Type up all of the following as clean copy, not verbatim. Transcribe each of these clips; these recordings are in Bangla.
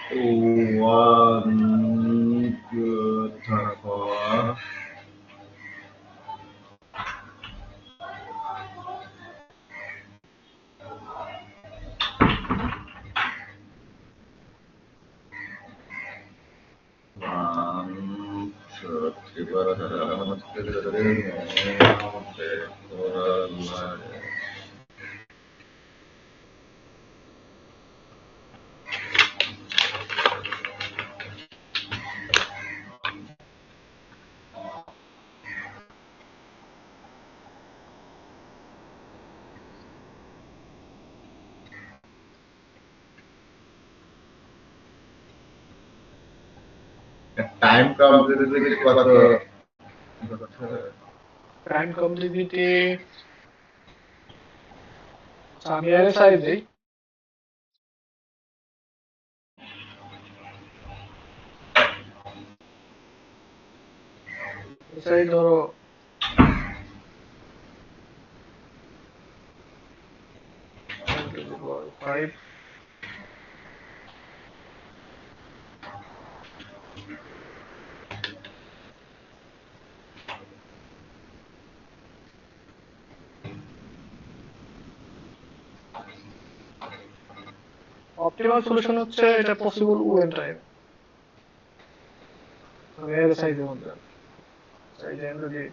One good for one, two, three, but time complexity কত টাইম কমপ্লিসিটি আমি আরে সাই দেই সাই ধরো 10⁵ অপটিমাল সলিউশন হচ্ছে এটা পসিবল ওয়েন টাইম আমি আরে সাইজের মধ্যে সাইজ যদি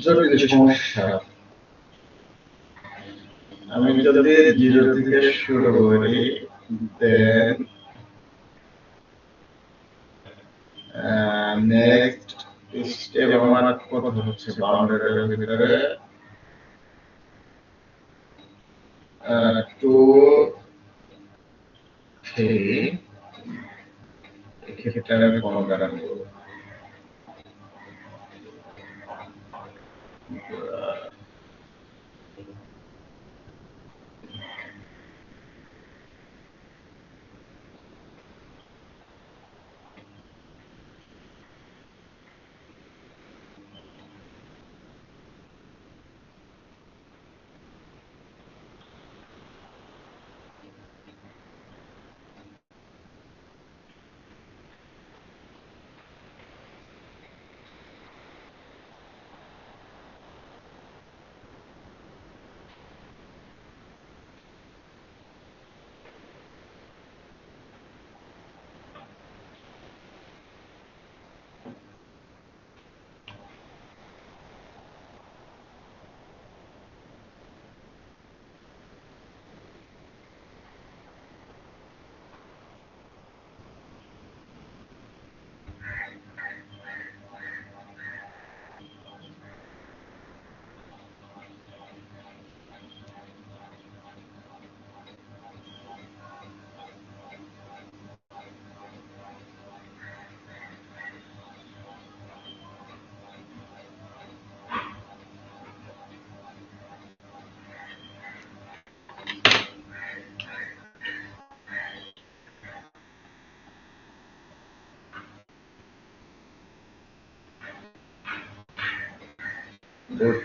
জটিল সমস্যা আমি যদি জিরো থেকে শুরু করি দেন নেক্সট স্টেপ আমার কত হচ্ছে বাউন্ডারির ভিতরে 2 3 এক্ষেত্রে আমি কোনো কারণ করব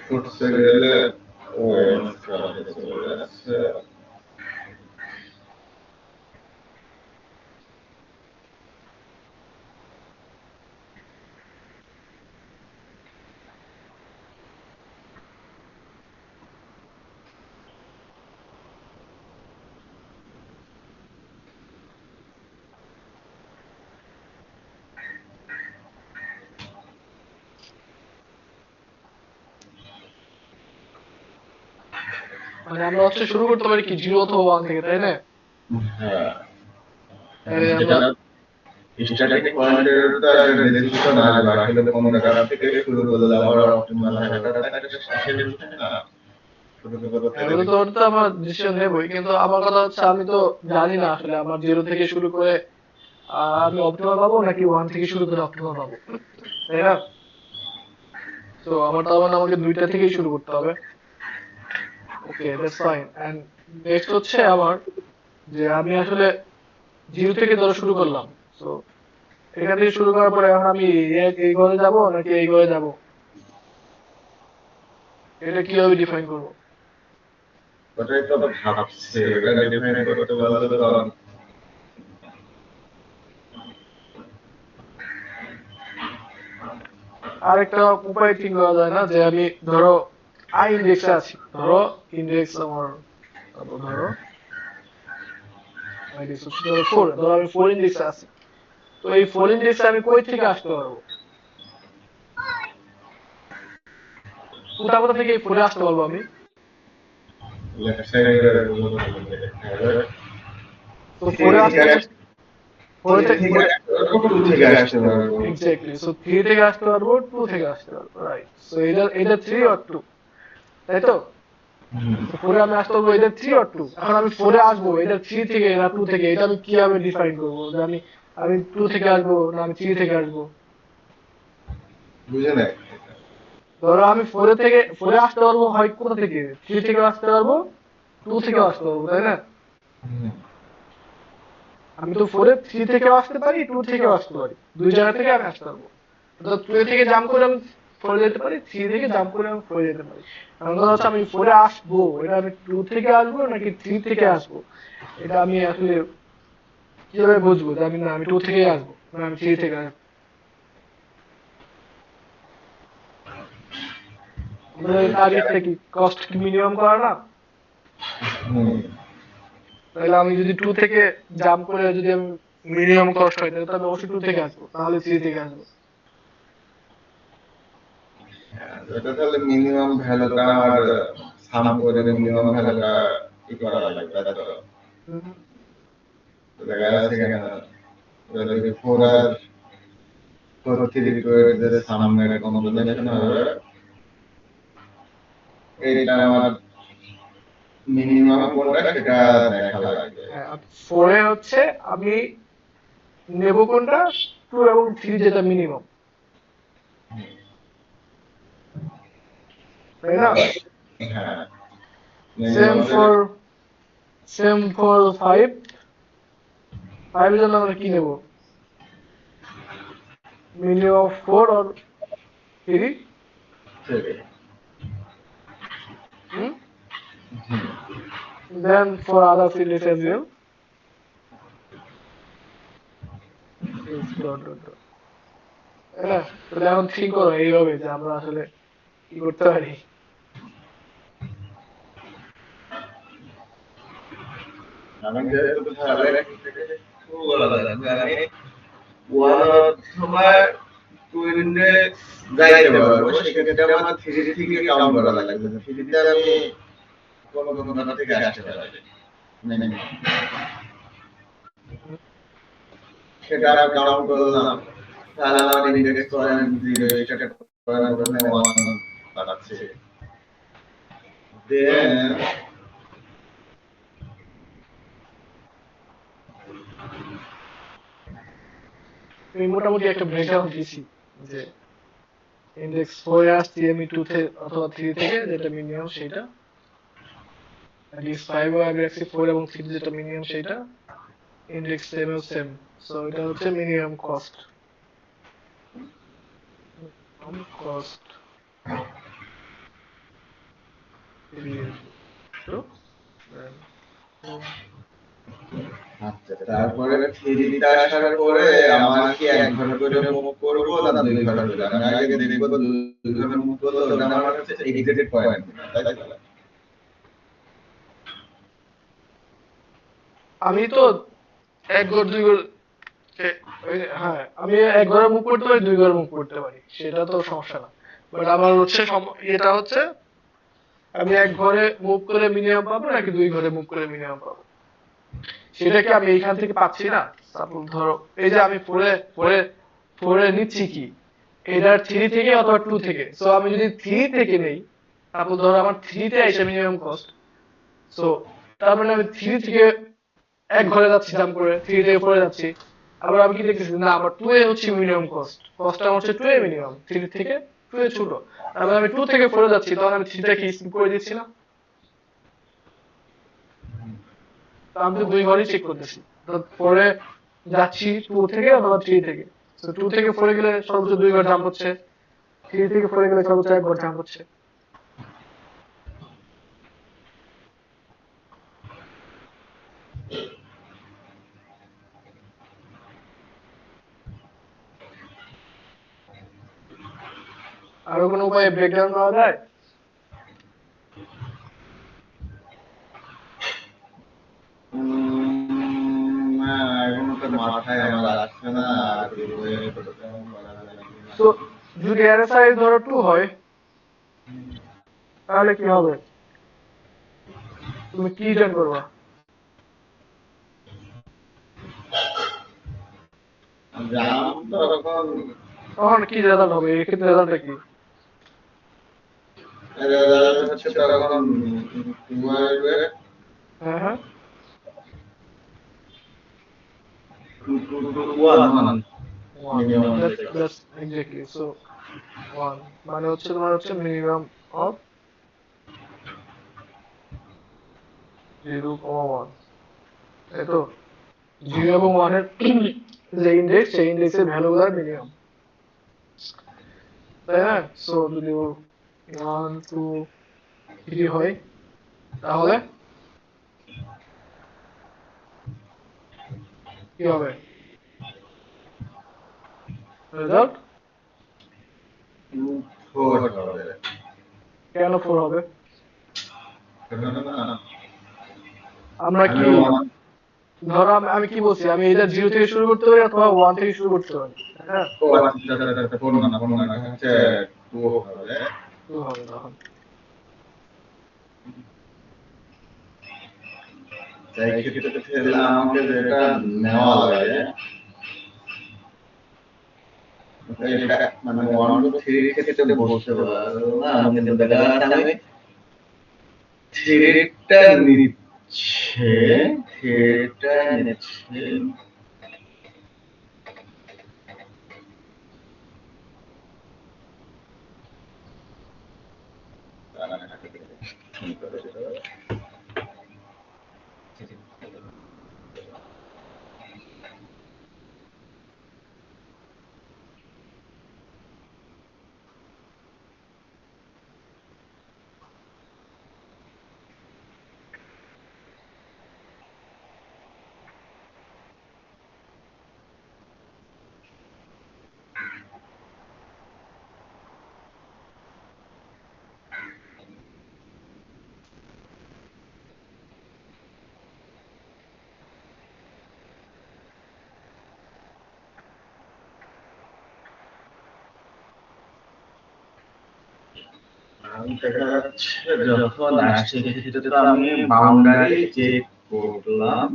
করতে গেলে ওয়েন কাছে চলে যাচ্ছে মানে আমরা হচ্ছে শুরু করতে পারি কি 0 অথবা 1 থেকে, তাই না? হ্যাঁ তাহলে আমরা যেটা স্ট্যাটিক পয়েন্টের তো একটা নির্দিষ্ট না আসবে আসলে কোন জায়গা থেকে শুরু করলে আমার অপটিমাল হয় এটা একটা শেষের বিষয় না শুরু করতে এগুলো তো ওটা তো আমার ডিসিশন নেবই, কিন্তু আমার কথা হচ্ছে আমি তো জানি না আসলে আমার জিরো থেকে শুরু করে আমি অপটিমাল পাবো নাকি ওয়ান থেকে শুরু করে অপটিমাল পাবো, তাই না? তো আমার তার মানে আমাকে দুইটা থেকেই শুরু করতে হবে। ওকে, দ্যাটস ফাইন। এন্ড নেক্সট হচ্ছে আমার যে আমি আসলে জিরো থেকে ধরো শুরু করলাম। তো এখান থেকে শুরু করার পরে এখন আমি এই ঘরে যাব নাকি এই ঘরে যাব, এটা কিভাবে ডিফাইন করবো? ওটাই তো ভাবছি, ওটা ডিফাইন করতে বলতে তো আরেকটা উপায় ঠিক করা যায় না যে আমি ধরো আই ইন্ডেক্সে আছি, ধরো ইন্ডেক্স আমার ধরো ইন্ডেক্স হচ্ছে ধরো 4, ধরো আমি 4 ইন্ডেক্সে আছি। তো এই 4 ইন্ডেক্সে আমি কই থেকে আসতে পারবো, কোথা থেকে এই 4 আসতে পারবো আমি? লেফট সাইডে তো 4 আসতে 4 থেকে টু থেকে আসতে পারবো। এক্স্যাক্টলি, সো 3 থেকে আসতে পারবো, 2 থেকে আসতে পারবো, রাইট? সো এটা 3 অর 2, তাই তো? তো 4 এ আমি আসতে পারবো এটা 3 অর 2। এখন আমি 4 এ আসবো এটা 3 থেকে না 2 থেকে, এটা আমি কিভাবে ডিফাইন করবো যে আমি আমি 2 থেকে আসবো না আমি 3 থেকে আসবো? বুঝে নাই। ধরো আমি 4 এ থেকে 4 এ আসতে পারবো হয় কোথা থেকে, 3 থেকে আসতে পারবো, 2 থেকে আসতে পারবো, তাই না? আমি তো 4 এ 3 থেকে আসতে পারি, 2 থেকে আসতে পারি, দুই জায়গা থেকে আমি আসতে পারবো। অর্থাৎ 2 থেকে জাম্প করে আমি 4 যেতে পারি, 3 থেকে জাম্প করে আমি 4 যেতে পারি। এখন কথা হচ্ছে আমি 4 এ আসবো, এটা আমি 2 থেকে আসবো নাকি 3 থেকে আসবো, এটা আমি আসলে কিভাবে বুঝবো যে আমি না আমি 2 থেকেই আসবো না আমি 3 থেকে আসবো? আমাদের টার্গেটটা কি কস্ট মিনিমাম করা না? তাহলে আমি যদি 2 থেকে জাম্প করে যদি আমি মিনিমাম কস্ট হয় তাহলে তো আমি অবশ্যই 2 থেকে আসবো, তাহলে 3 থেকে আসবো। এটা তাহলে মিনিমাম ভ্যালুটা আমার সাম করে মিনিমাম ভ্যালুটা ই করা লাগবে, তাই তো? হুম। তো দেখা যাচ্ছে কেন যদি 4 আর 4 3 এর যে সামের কম্বিনেশন হবে, এইটা আমার মিনিমাম কোনটা সেটা দেখা লাগবে। হ্যাঁ, 4 এ হচ্ছে আমি নেব কোনটা, 2 এবং 3 যেটা মিনিমাম, তাই না? হ্যাঁ, same minimum for same for 5, 5 এর জন্য আমরা কি নেব, minimum of 4 or 3? Hmm. Then for other fields as well, is dot dot dot, তাই না? তাহলে এখন ঠিক করো এইভাবে যে আমরা আসলে কি করতে পারি। আমি যেহেতু তাহলে বলা লাগবে, আমি ওয়ান অথবা টু ইন্ডেক্স যাইতে পারবো, সেক্ষেত্রে আমার থ্রি থেকে কাউন্ট করা লাগবে। থ্রিতে আমি কোন কোন নাম্বার থেকে আসতে পারি সেটা আমি কাউন্ট করলাম, তাহলে আমার ইন্ডেক্স পয়েন্ট 0 স্টার্ট পয়েন্ট ওখানে 1 পাচ্ছে। দেন আমি মোটামুটি একটা ব্রেকডাউন দিছি যে ইন্ডেক্স 4 এ আসছি আমি 2 থেকে অথবা 3 থেকে, যেটা মিনিমাম সেটা। ইন্ডেক্স 5 এ আমি রাখছি 4 এবং 3 যেটা মিনিমাম সেটা। ইন্ডেক্স 7 এও সেম। সো এটা হচ্ছে minimum cost. Cost period to then আচ্ছা, তারপরে থ্রিতে আসার পরে আমার কি এক ঘর করে মুভ করবো না দুই ঘর করে? আমি আগে দেখবো দুই ঘরে মুভ করলে ওটা আমার হচ্ছে এক্সিট পয়েন্ট, তাই তো? আমি তো এক ঘর দুই ঘর হ্যাঁ আমি এক ঘরে মুভ করতে পারি, দুই ঘরে মুভ করতে পারি, সেটা তো সমস্যা না। বাট আমার হচ্ছে এটা হচ্ছে আমি এক ঘরে মুভ করে মিনিমাম পাবো নাকি দুই ঘরে মুভ করে মিনিমাম পাবো, সেটা কি আমি এইখান থেকে পাচ্ছি না? সাপোজ ধরো এই যে আমি ফোরে ফোরে ফোরে নিচ্ছি কি, এটার 3 থেকে অথবা 2 থেকে। সো আমি যদি 3 থেকে নেই তারপর ধরো আমার থ্রিতে এসে মিনিমাম কস্ট, সো তার মানে আমি থ্রি থেকে এক ঘরে যাচ্ছি জাম্প করে, থ্রি থেকে ফোরে যাচ্ছি, আবার আমি কি দেখতেছি না আমার টু এ হচ্ছে মিনিমাম কস্ট আমার হচ্ছে টু এ মিনিমাম, থ্রি থেকে টু এ ছোট, তার মানে আমি টু থেকে ফোরে যাচ্ছি, তখন আমি থ্রিটা কি স্কিপ করে দিচ্ছি না? তো আমি তো দুই ঘরেই চেক করতেছি, তো ফোরে যাচ্ছি টু থেকে অথবা থ্রি থেকে, তো টু থেকে ফোরে গেলে সর্বোচ্চ দুই ঘর জাম্প হচ্ছে, থ্রি থেকে ফোরে গেলে সর্বোচ্চ এক ঘর জাম্প হচ্ছে। আরো কোনো উপায়ে ব্রেকডাউন করা যায়? না, এখনো তো মাথায় আমার আসছে না যে বইয়ের প্রোগ্রাম করা যায় কিনা। তো যদি এরএসআই ধরো টু হয় তাহলে কি হবে? তুমি কি জয়েন করবা? জাম তো এখন তখন কি রেজাল্ট হবে, এক্ষেত্রে রেজাল্টটা কি? রেজাল্ট হচ্ছে তখন টু আসবে, হ্যাঁ হ্যাঁ, one one, minimum. That's exactly, so one মানে হচ্ছে তোমার হচ্ছে মিনিমাম অফ 0,1, তাই তো? 0 এবং 1 এর যে ইন্ডেক্স, সেই ইন্ডেক্সের ভ্যালুগুলোর মিনিমাম, তাই না? সো যদি 1 2 3 হয় তাহলে কি হবে রেজাল্ট? ফোর হবে। কেন 4 হবে? না, আমরা আমি কি, ধরো আমি কি বলছি, আমি এটা 0 থেকে শুরু করতে পারি অথবা 1 থেকে শুরু করতে পারি, হ্যাঁ? ও আচ্ছা, ফোর না হচ্ছে টু হবে। 2 হবে তখন। তাই ক্ষেত্রে আমাকে যেটা নেওয়া লাগে, এটা মানে ওয়ান টু থ্রি ক্ষেত্রে বসতে পারবো না, আমি কিন্তু দেখা যাচ্ছে আমি থ্রিটা নিচ্ছে, থ্রিটা নিচ্ছে। আমি দেখা যাচ্ছে যখন আসছে ক্ষেত্রে তো আমি বাউন্ডারি চেক করলাম,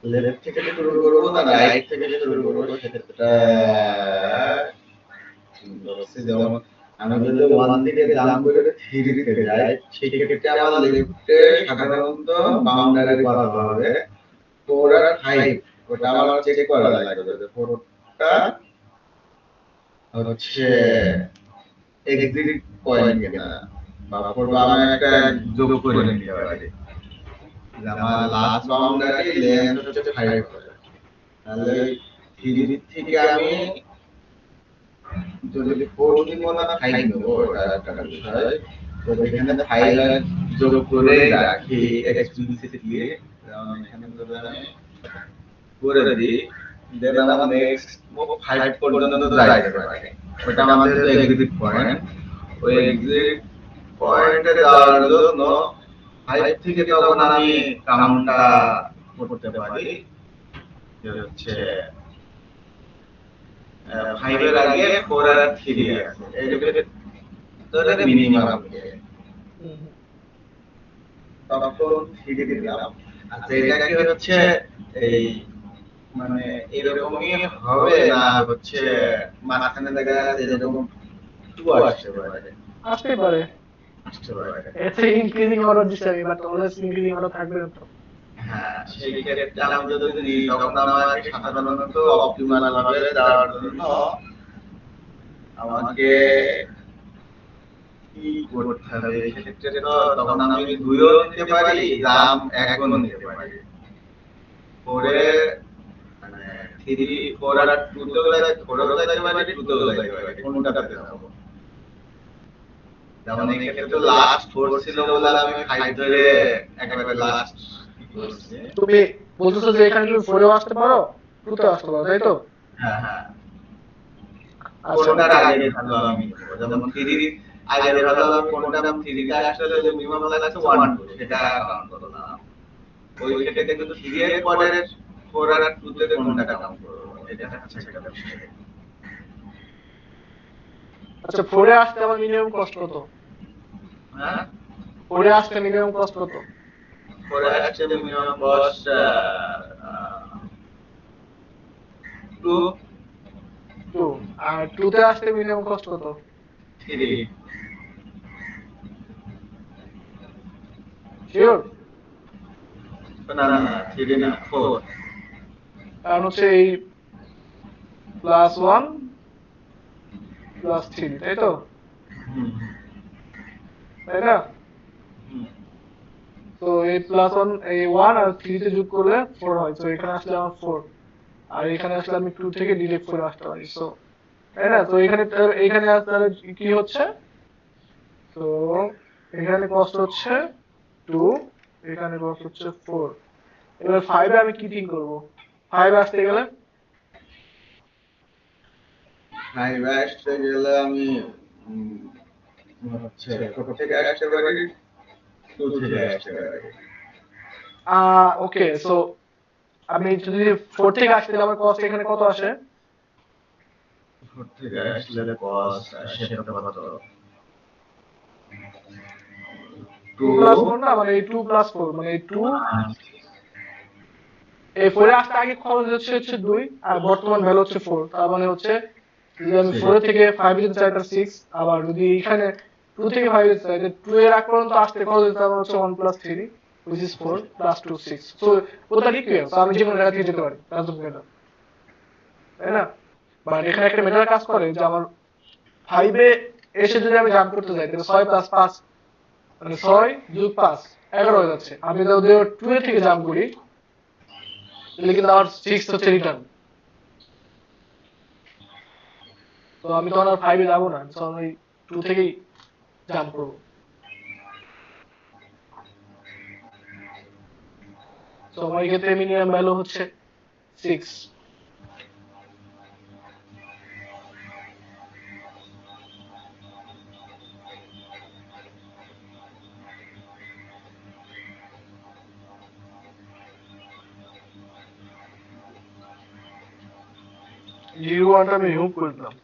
লেফট থেকে শুরু করবো না রাইট থেকে শুরু করবো সেক্ষেত্রে যেমন আমি যদি ওয়ান থেকে জাম্প করে থ্রিতে যাই, সেই ক্ষেত্রে আমার লেফটে সাধারণত বাউন্ডারি করা হবে 4 আর 5, ওটা আমার চেক করা লাগবে যে 4টা হচ্ছে এক্সিট পয়েন্ট কিনা, বা 4 আমি একটা যোগ করে নিতে পারি যে আমার লাস্ট বাউন্ডারি লেন্থ হচ্ছে 5 হবে, তাহলে 3 থেকে আমি যদি 4 দিব না 5 নেব, ওটা একটা বিষয়। তো এখানে 5 আর যোগ করে রাখি এক্সপ্লিসিটলি, যেমন এখানে যদি আমি করে দিই, দেন আমার নেক্সট মুভ 5 পর্যন্ত যাইতে পারে, ওটা আমাদের এক্সিট পয়েন্ট। ওই এক্সিট পয়েন্টে যাওয়ার জন্য 5 থেকে তখন আমি কাউন্টটা করতে পারি যে হচ্ছে 5 এর আগে 4 আর 3 আছে, এই ভিতরে মিনিমাম তখন 3 দিলাম। আচ্ছা, এটা কি হচ্ছে এই মানে এরকমই হবে না হচ্ছে মাঝখানে দেখা যাচ্ছে এরকম 2 আসতে পারে? আসতে পারে, আসতে পারে। এতে ইনক্রিজিং অর্ডার দিচ্ছি আমি, বাট অলওয়েজ ইনক্রিজিং অর্ডার থাকবে না তো। হ্যাঁ, সেই ক্ষেত্রে আমি যদি নিই তখন আমাকে সাধারণত অপটিমাল ভাবে দেওয়ার জন্য আমাকে কি করতে হবে? এক্ষেত্রে তো তখন আমি 2 ও নিতে পারি, জাম 1 ও নিতে পারি। পরে মানে 3 4 আর 2 তেও যাইতে 4 এও যাইতে পারি, 2 তেও যাইতে পারি। কোনটাতে যাবো? যেমন এই ক্ষেত্রে তো লাস্ট 4 ছিল বলে আমি 5 ধরে একেবারে লাস্ট কি করছি। তুমি বলতেছো যে এখানে তুমি 4 এও আসতে পারো, 2 তে আসতে পারো, তাই তো? হ্যাঁ, হ্যাঁ। আচ্ছা, কোনটার আগে ভালো আমি নিব? যেমন 3 আগের ভালো আমি কোনটা 3 তে আসলে যে মিনিমাম লাগছে 1 2 সেটা কাউন্ট করলাম। ওই ক্ষেত্রে কিন্তু 3 এর পরের 4 আর 2 তে কোনটা কাউন্ট করব? এটা হচ্ছে একটা বিষয়। আচ্ছা, 4 এ আসতে আমার মিনিমাম কষ্ট কত? হ্যাঁ, 4 এ আসতে মিনিমাম কষ্ট কত? পরে আসছে মিনিমাম কস্ট 2 2। আর 2 তে আসতে মিনিমাম কষ্ট কত? 3 শিওর? না না না 3 না 4। কারণ হচ্ছে এই +1 +3, তাই তো? হুম তাই না? হুম তো এই +1 এই 1 আর 3 তে যোগ করলে 4 হয়, তো এখানে আসলে আমার 4, আর এখানে আসলে আমি 2 থেকে ডিরেক্ট 4 আসতে পারি, সো তাই না? তো এখানে তাহলে কি হচ্ছে? তো এখানে কষ্ট হচ্ছে 2, এখানে কষ্ট হচ্ছে 4। এবার 5 এ আমি কি থিঙ্ক করব? 5 আসতে গেলে 5 আসতে গেলে আমি হচ্ছে 4 থেকে আসতে পারি, 2 থেকে আসতে পারি। ওকে, সো আমি যদি 4 থেকে আসতে গেলে আমার কষ্ট এখানে কত আসে? 4 থেকে আসলে কস্ট আসে কত? 2 প্লাস 4 2 না, মানে এই 2 প্লাস 4, মানে এই 2, এই 4 এ আসতে আগে খরচ হচ্ছে 2, আর বর্তমান ভ্যালু হচ্ছে 4, তার মানে হচ্ছে যদি আমি 4 থেকে 5 এ যেতে চাই তার 6, আবার যদি এখানে 2 থেকে 5 এ যেতে চাই, 2 এর আগ পর্যন্ত আসতে খরচ হচ্ছে আমার হচ্ছে 1 plus 3, which is 4 plus 2 6, so total equal, so আমি যে কোনো জায়গা থেকে যেতে পারি, ডাজন্ট ম্যাটার, তাই না? বাট এখানে একটা ম্যাটার কাজ করে যে আমার 5 এ এসে যদি আমি জাম্প করতে যাই তাহলে 6 প্লাস 5, মানে 6 যোগ 5 11 হয়ে যাচ্ছে। আমি যদি 2 এ থেকে জাম্প করি তাহলে কিন্তু আমার 6 হচ্ছে রিটার্ন, তো আমি তখন আর 5 এ যাবো না, তো আমি 2 থেকেই জাম্প করবো। তো আমার ক্ষেত্রে মিনিমাম ভ্যালু হচ্ছে 6। জিরো ওয়ানটা আমি রিমুভ করে দিলাম।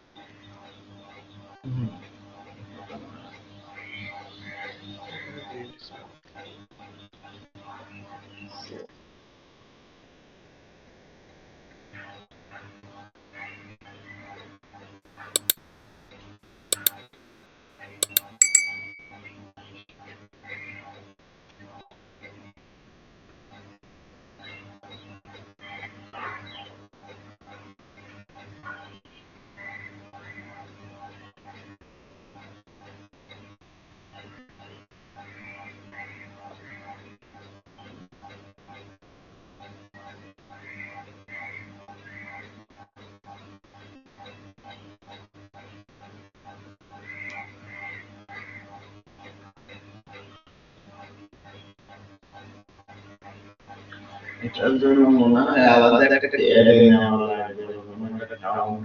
এটার জন্য মনে হয় আলাদা একটা ট্যাগ নেওয়া লাগবে, কোনো একটা কাউন্ট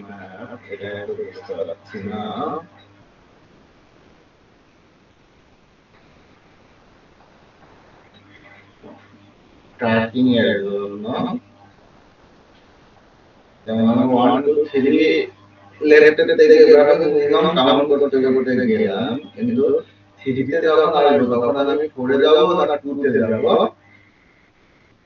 ম্যাপ, এটা তো বুঝতে পারছি না। ট্র্যাকিং এর জন্য যেমন আমি 1 2 3 লেফট থেকে এভাবে মিনিমাম কাউন্ট করতে করতে গেলাম, কিন্তু 3 তে যখন আসবো তখন আমি 4 এ যাব না 2 তে যাব,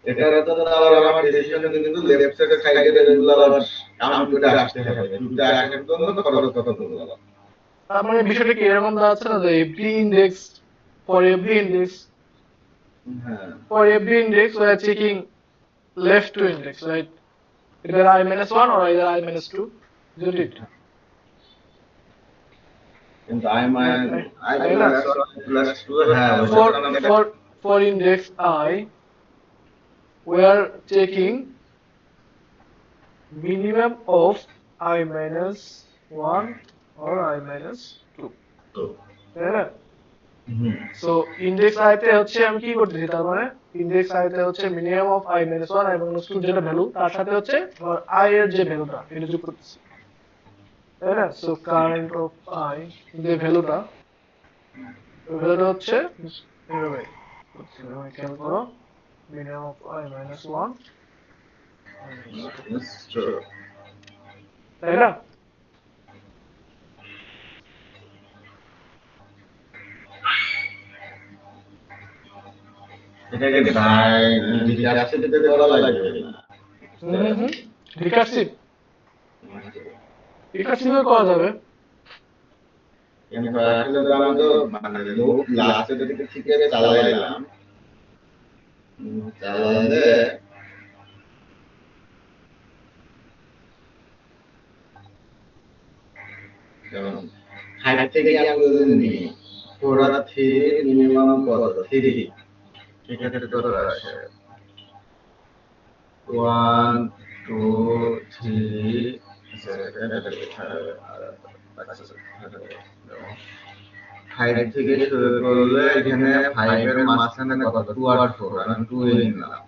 এটার জন্য আবার আমার ডিসিশন কিন্তু লেফট সাইডের এগুলো আবার কাউন্ট করে আসতে হবে। 2 তে আসার জন্য খরচ কত করব। তার মানে বিষয়টা কি এরকম দাঁড়াচ্ছে না যে every index for every index হ্যাঁ for every index we are checking left to index, right? Either I minus one or either I minus two, isn't it? কিন্তু Right. I তাই না? plus 1 plus 2 হ্যাঁ ওইটা For তো আমাদের for for index I, we are checking minimum of I minus one or I minus two. তাই না? হুম সো ইন্ডেক্স আই তে হচ্ছে আমি কি করতেছি, তার মানে ইন্ডেক্স আই তে হচ্ছে minimum of I minus one I minus two যেটা ভ্যালু, তার সাথে হচ্ছে I এর যে ভ্যালুটা এটা যোগ করতেছি, তাই না? সো কারেন্ট অফ I যে ভ্যালুটা, ওই ভ্যালুটা হচ্ছে এভাবে খেয়াল করো, minimum of I minus one I minus two, True. তাই না? এটাকে রিকার্সিভ দিতে বলা লাগবে না হুম। রিকার্সিভ রিকার্সিভে করা যাবে। কিন্তু আসলে তো আমি তো মানে লুপ লাস্টের দিকে থেকে চালাইলাম চালাইলে যেমন 5 থেকে আমি যদি নিই 4 আর 3 মিনিমাম কত 3 সেক্ষেত্রে কত আসে 1 2 3 ফাইভ থেকে শুরু করলে এখানে 5 এর মাঝখানে কত 2 আর 4 আমি 2 এ নিলাম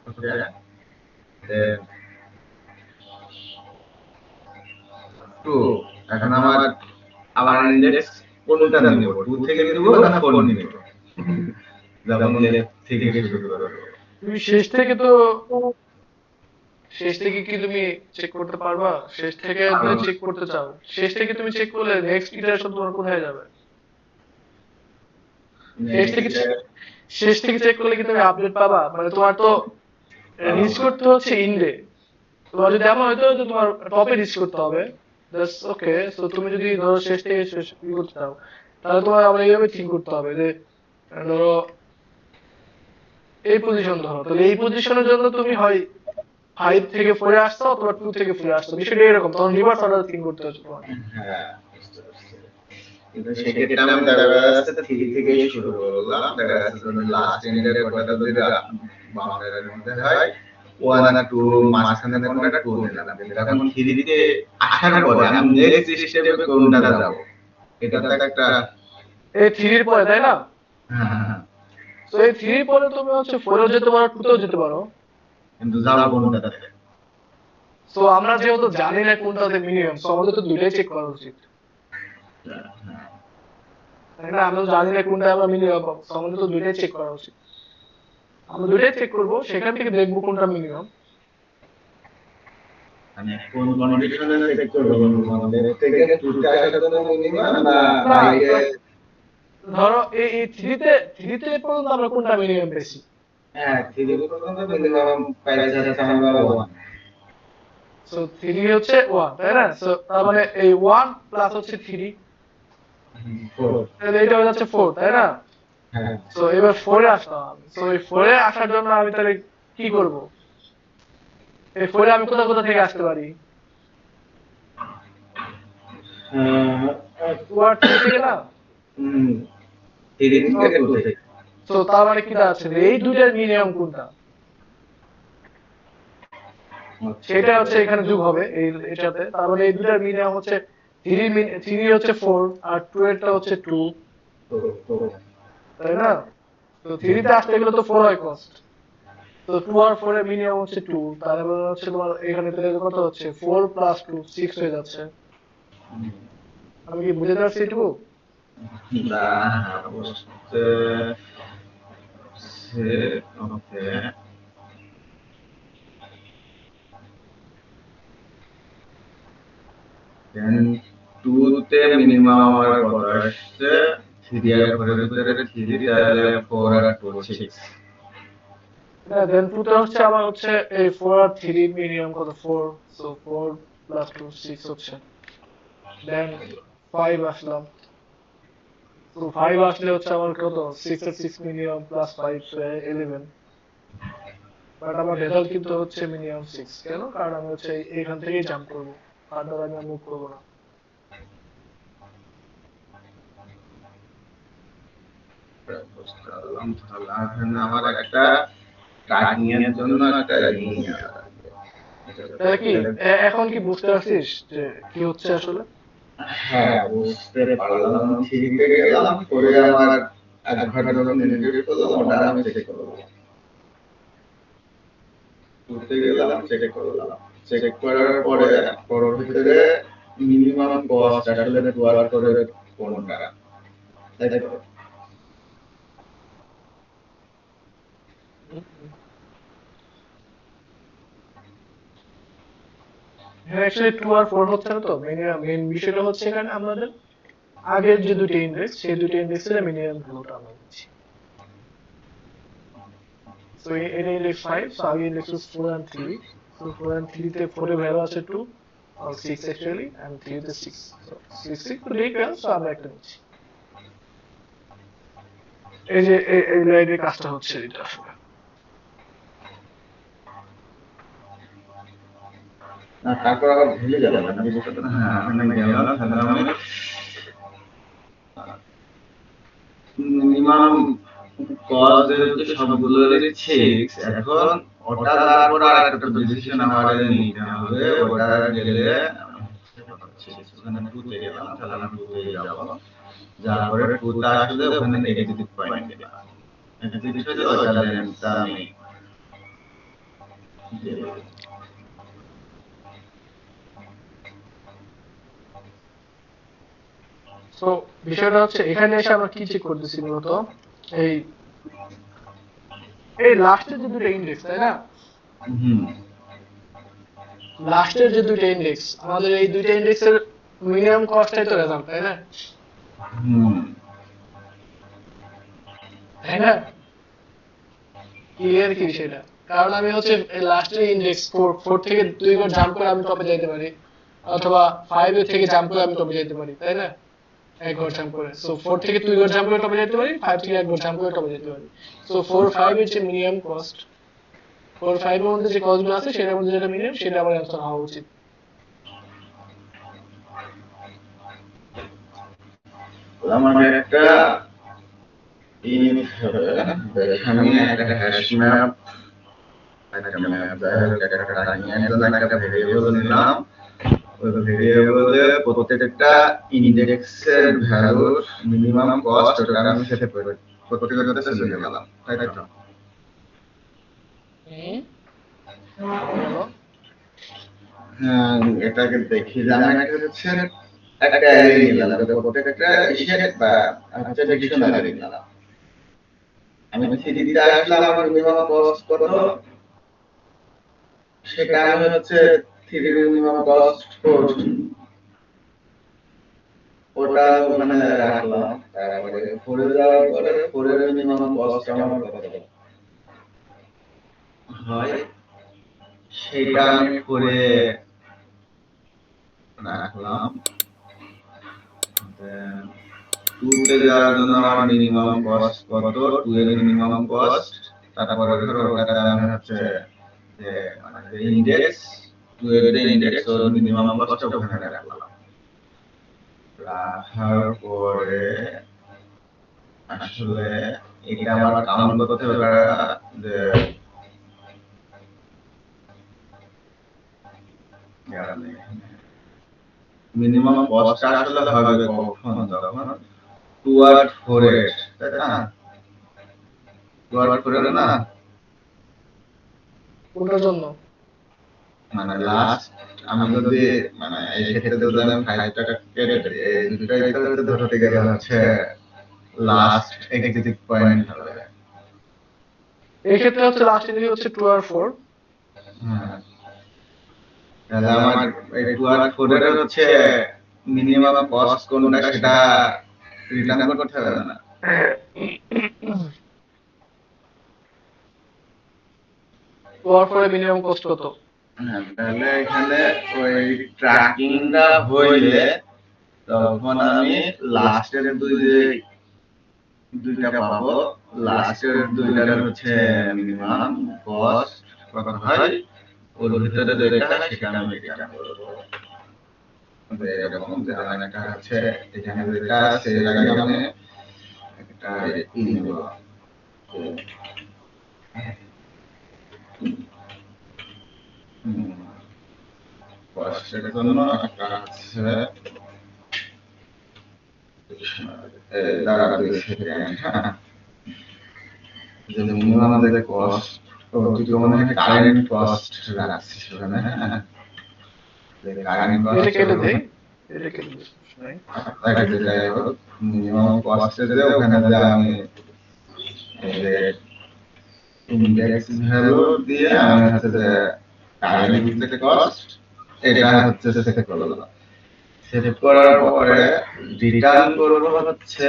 ওকে দেন 2 এখন আমার আবার ইন্ডেক্স কোনটা নিব 2 থেকে নিব না 4 নিব যখন লেফট থেকে শুরু করব তুমি শেষ থেকে কি তুমি চেক করতে পারবা? শেষ থেকে যদি চেক করতে চাও, শেষ থেকে তুমি চেক করলে নেক্সট ইটারেশন তোমার কোথায় যাবে? শেষ থেকে শেষ থেকে চেক করলে কি তুমি আপডেট পাবা? মানে তোমার তো রিচ করতে হচ্ছে ইন্ডে, তোমার যদি এমন হয়তো যে তোমার টপে রিচ করতে হবে, দ্যাটস ওকে। সো তুমি যদি ধরো শেষ থেকে শেষ করতে চাও, তাহলে তোমার আবার এইভাবে থিঙ্ক করতে হবে যে ধরো এই পজিশন ধরো, তাহলে এই পজিশনের জন্য তুমি হয় 5 থেকে 4 এ আসছো অথবা 2 থেকে 4 এ আসছো, বিষয়টা এরকম, তখন রিভার্স অর্ডার থিঙ্ক করতে হচ্ছে তোমার। হ্যাঁ বুঝতে পারছি কিন্তু সেক্ষেত্রে আমি দেখা যাচ্ছে 3 থেকে শুরু করলাম দেখা যাচ্ছে লাস্ট এন্ডের কোনটা যদি বাউন্ডারির মধ্যে হয় 1 আর 2 মাঝখানে কোনটা 2 নিলাম কিন্তু এখন 3 তে আসার পরে আমি নেক্সট স্টেপে কোনটা যাব এটা তো একটা এই 3 এর পরে, তাই না? হ্যাঁ তো এই 3 এর পরে তুমি হচ্ছে 4 এও যেতে পারো, 2 তেও যেতে পারো। কিন্তু যাব কোনটাতে সো আমরা যেহেতু জানি না কোনটাতে মিনিমাম, সো আমাদের তো দুইটাই চেক করা উচিত, তাই না? আমরা তো জানি না কোনটা আমরা মিনিমাম পাবো, সো আমাদের তো দুইটাই চেক করা উচিত। আমরা দুইটাই চেক করব, সেখান থেকে দেখবো কোনটা মিনিমাম। মানে কোন কন্ডিশনে চেক করব মানে থেকে টুটা আসার জন্য মিনিমাম না না, বাইরে ধরো এই 3 তে পর্যন্ত আমরা কোনটা মিনিমাম পেয়েছি? হ্যাঁ 3 পর্যন্ত মিনিমাম পাইছে আছে আমরা 1 সো 3 হচ্ছে 1, তাই না? সো তার মানে এই 1 প্লাস হচ্ছে 3, 4 তাহলে এটা হয়ে যাচ্ছে 4, তাই না? হ্যাঁ সো এবার 4 এ আসলাম। সো এই 4 এ আসার জন্য আমি তাহলে কি করব? এই 4 এ আমি কোথা কোথা থেকে আসতে পারি? 2 আর 3 থেকে না? হুম 3 থেকে 2 থেকে সো তার মানে কি দাঁড়াচ্ছে, এই দুইটার মিনিমাম কোনটা সেটা হচ্ছে এখানে যোগ হবে এই এটাতে। তার মানে এই দুইটার মিনিমাম হচ্ছে 3 হচ্ছে 4 আর 2 এরটা হচ্ছে 2, তাই না? তো 3 তে আসতে গেলে তো 4 হয় কস্ট, তো 2 আর 4 এর মিনিমাম হচ্ছে 2, তার মানে হচ্ছে তোমার এখানে তাহলে কত হচ্ছে 4 প্লাস 2 6 হয়ে যাচ্ছে। আমি কি বুঝতে পারছি এটুকু? না বুঝতে সে ওকে দেন 2 তে মিনিমাম আমার কত আসছে 3 আর 4 এর ভিতরে 3 তাহলে 4 আর 2 6 হ্যাঁ, দেন 2 তে হচ্ছে আমার হচ্ছে এই 4 আর 3 মিনিমাম কত 4, সো 4 প্লাস 2 6 হচ্ছে। দেন 5 আসলাম। তো 5 আসলে হচ্ছে আমার কত 6 এর 6 মিনিমাম প্লাস 5 11। বাট আমার রেজাল্ট কিন্তু হচ্ছে মিনিমাম 6। কেন? কারণ আমি হচ্ছে এখান থেকেই জাম্প করব, ফার্দার আমি মুভ করব না। বুঝতে পারলাম। তাহলে এখানে আমার একটা ট্র্যাকিং এর জন্য একটা লিনিয়ার লাগবে। তাহলে কি এখন কি বুঝতে পারছিস যে কি হচ্ছে আসলে? হ্যাঁ, বুঝতে পারলাম। থ্রিতে গেলাম, পরে আমার একবার যখন এন্ট্রি করলাম ওটা আমি চেক করলাম। টুতে গেলাম, চেক করলাম। চেক করার পরে ওর ভিতরে মিনিমাম কস্ট আসলে ওয়ার্ক করে কোনটা, তাই তো? হ্যাঁ, অ্যাকচুয়ালি 2 আর 4 হচ্ছে না তো। মেইন বিষয়টা হচ্ছে এখানে আমাদের আগের যে দুটো ইন্ডেক্স, সেই দুটো ইন্ডেক্সের মিনিমাম ভ্যালুটা আমরা নিচ্ছি। সো এটা ইন্ডেক্স 5, সো আগে ইন্ডেক্স 4 and 3। সো 4 and 3 তে 4 এর ভ্যালু আছে 2 or 6 actually, and 3 তে 6। সো 6 একটু ডিফারেন্স, সো আমরা একটা নিচ্ছি। এই যে এই লাইনের কাজটা হচ্ছে এটা আসলে। না, তারপর আবার ভুলে গেলাম, আমি বুঝতে পারলাম। হ্যাঁ, ওখানে গেলাম, তাহলে আমি মিনিমাম কস্ট যেহেতু সবগুলোরই 6, এখন ওটা তারপর আর একটা ডিসিশন আমাদের নিতে হবে। ওটা গেলে ওখানে 2 তে গেলাম, তাহলে আমি 2 তে যাব। যাওয়ার পরে 2 তে আসলে ওখানে এক্সিট পয়েন্ট দিলাম। এক্সিট হলে ওটা লেন্থটা আমি দিয়ে দেব। সো বিষয়টা হচ্ছে এখানে এসে আমরা কি চেক করতেছি মূলত, এই এই লাস্টের যে দুটো ইন্ডেক্স, তাই না? হুম লাস্টের যে দুটো ইন্ডেক্স, আমাদের এই দুইটা ইন্ডেক্সের মিনিমাম কস্টটাই তো রেজাল্ট, তাই না? হুম তাই না? ক্লিয়ার কি বিষয়টা? কারণ আমি হচ্ছে লাস্টের ইন্ডেক্স 4 থেকে 2 ঘর জাম্প করে আমি টপে যাইতে পারি, অথবা 5 এর থেকে জাম্প করে আমি টপে যাইতে পারি, তাই না? এক ঘর জাম্প করে। সো 4 থেকে 2 ঘর জাম্প করে টপে যেতে পারি, 5 থেকে এক ঘর জাম্প করে টপে যেতে পারি। সো 4 5 এর যে মিনিমাম কস্ট, 4 5 এর মধ্যে যে কস্টগুলো আছে সেটার মধ্যে যেটা মিনিমাম সেটা আমার অ্যান্সার হওয়া উচিত। আমাকে একটা নিতে হবে। আমি একটা হ্যাশ ম্যাপ, একটা ম্যাপ যাই হোক, একটা ট্র্যাকিং এর জন্য একটা ভেরিয়েবল নিলাম। ওই ভেরিয়েবলে প্রত্যেকটা ইন্ডেক্সের ভ্যালুর মিনিমাম কস্ট ওটা আমি সেট করে করতে চলে গেলাম, তাই তো? হ্যাঁ, এটাকে দেখি যে আমি একটা হচ্ছে একটা অ্যারে নিলাম, প্রত্যেকটা ইসের বা হচ্ছে ডিকশনারি নিলাম। আমি থ্রিতে আসলে আমার মিনিমাম কস্ট কত, সেটা আমি হচ্ছে থ্রির মিনিমাম কস্ট 4, ওটা ওখানে রাখলাম। তারপরে 4 এ যাওয়ার পরে 4 এর মিনিমাম কস্ট আমার কত হয় সেটা আমি 4 এ রাখলাম। দেন 2 তে যাওয়ার জন্য আমার মিনিমাম কস্ট কত, 2 এর মিনিমাম কস্ট, তারপরে ধরো ওটাতে আমি হচ্ছে যে মানে যে ইনডেক্স 2 এর যে ইনডেক্স ওর মিনিমাম কস্ট ওখানে রাখলাম। রাখার পরে আসলে এটা আমার কাউন্ট করতে হবে যে মিনিমাম কস্ট আসলে হবে কখন, যখন 2 আর 4 এর, তাই না? 2 আর 4 এর না, কোনটার জন্য? মানে লাস্ট আমি যদি মানে এই ক্ষেত্রে যদি আমি 5 টাকা কেটে দিই, এই দুটোই তো হচ্ছে ধরতে গেলে হচ্ছে লাস্ট এক্সিট পয়েন্ট হবে। এই ক্ষেত্রে হচ্ছে লাস্ট ইন্ডেক্স হচ্ছে 2 আর 4। হ্যাঁ, তাহলে আমার এই 2 আর 4 এর হচ্ছে মিনিমাম কস্ট কোনটা সেটা রিটার্ন করতে হবে না? 2 আর 4 এর মিনিমাম কস্ট কত? হ্যাঁ, তাহলে এখানে ওই ট্র্যাকিংটা হইলে তখন আমি লাস্টের দুইটা পাবো। লাস্টের দুইটার হচ্ছে মিনিমাম কস্ট কত হয়, ওর ভিতরে যেটা সেটা আমি রিটার্ন করবো। এরকম যেমন একটা হচ্ছে এখানে যেটা আছে, এর আগে আমি একটা নেব, কস্টের জন্য একটা হচ্ছে দাঁড়া 2 সেকেন্ড। হ্যাঁ, যে মিনিমাম যে কস্ট, ও তুই তো মনে হয় কারেন্ট কস্ট রাখছিস ওখানে। হ্যাঁ, কারেন্ট এটা কস্ট কেটে দেই, এটা কেটে দেই, সমস্যা নাই। যাই হোক, মিনিমাম কস্টে যে ওখানে যে আমি এই যে ইন্ডেক্স ভ্যালু দিয়ে আমি হচ্ছে যে কারেন্ট যে কস্ট এটা হচ্ছে সেট করলাম। সেট করার পরে রিটার্ন করব হচ্ছে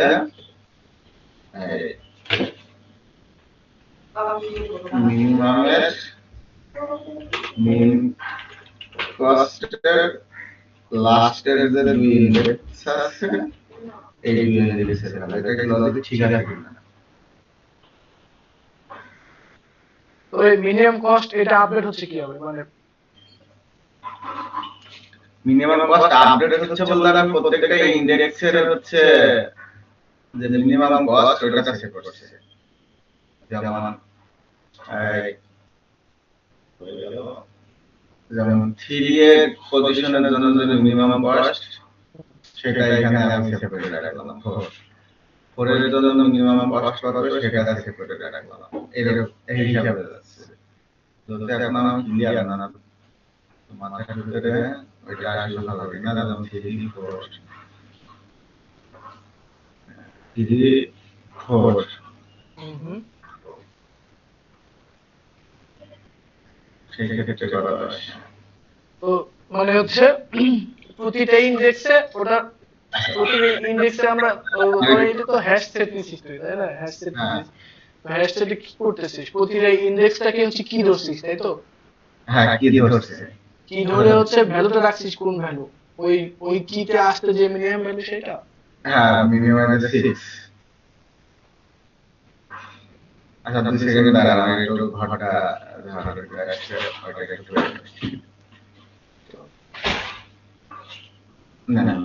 মিনিমামের মিন কস্টের লাস্টের যে দুই ইন্ডেক্স আছে এই দুই ইন্ডেক্সের ভ্যালু, এটা কি লজিক ঠিক আছে কিনা? তো এই মিনিমাম কস্ট এটা আপডেট হচ্ছে কিভাবে, মানে মিনিমাম কস্ট আপডেট হচ্ছে বলতে আমি প্রত্যেকটা ইন্ডেক্সের হচ্ছে যে মিনিমাম কস্ট ওটা সেট করছি। যেমন যেমন 3 এর পজিশনের জন্য যে মিনিমাম কস্ট সেটা এখানে আমি সেট করে রাখলাম। 4 এর জন্য মিনিমাম কস্ট কত সেটা সেট করে রাখলাম। এই হিসাবে যাচ্ছে। যদি এখন আমি ক্লিয়ার না মাথার ভিতরে ওইটা আসলে ভালো লাগে না, যেমন 3 4 হুম, সেই ক্ষেত্রে করা যায়। তো মানে হচ্ছে প্রতিটা ইন্ডেক্সে ওটা, প্রতিটা ইন্ডেক্সে আমরা ধরে এটা তো হ্যাশ সেট নিছিস তুই, তাই না? হ্যাশ সেট হ্যাঁ নিছিস, তো হ্যাশ সেটে কি করতেছিস, প্রতিটা ইন্ডেক্সটাকে হচ্ছে কি ধরছিস, তাই তো? হ্যাঁ, কি ধরছে? কি ধরে হচ্ছে ভ্যালুটা রাখছিস, কোন ভ্যালু, ওই ওই কিতে আসতে যে মিনিমাম ভ্যালু সেটা। হ্যাঁ, মিনিমাম 6। আচ্ছা 2 সেকেন্ড দাঁড়া, আমি একটু ঘরটা ঝাড়ু করে আসছে, ওইটা একটু না না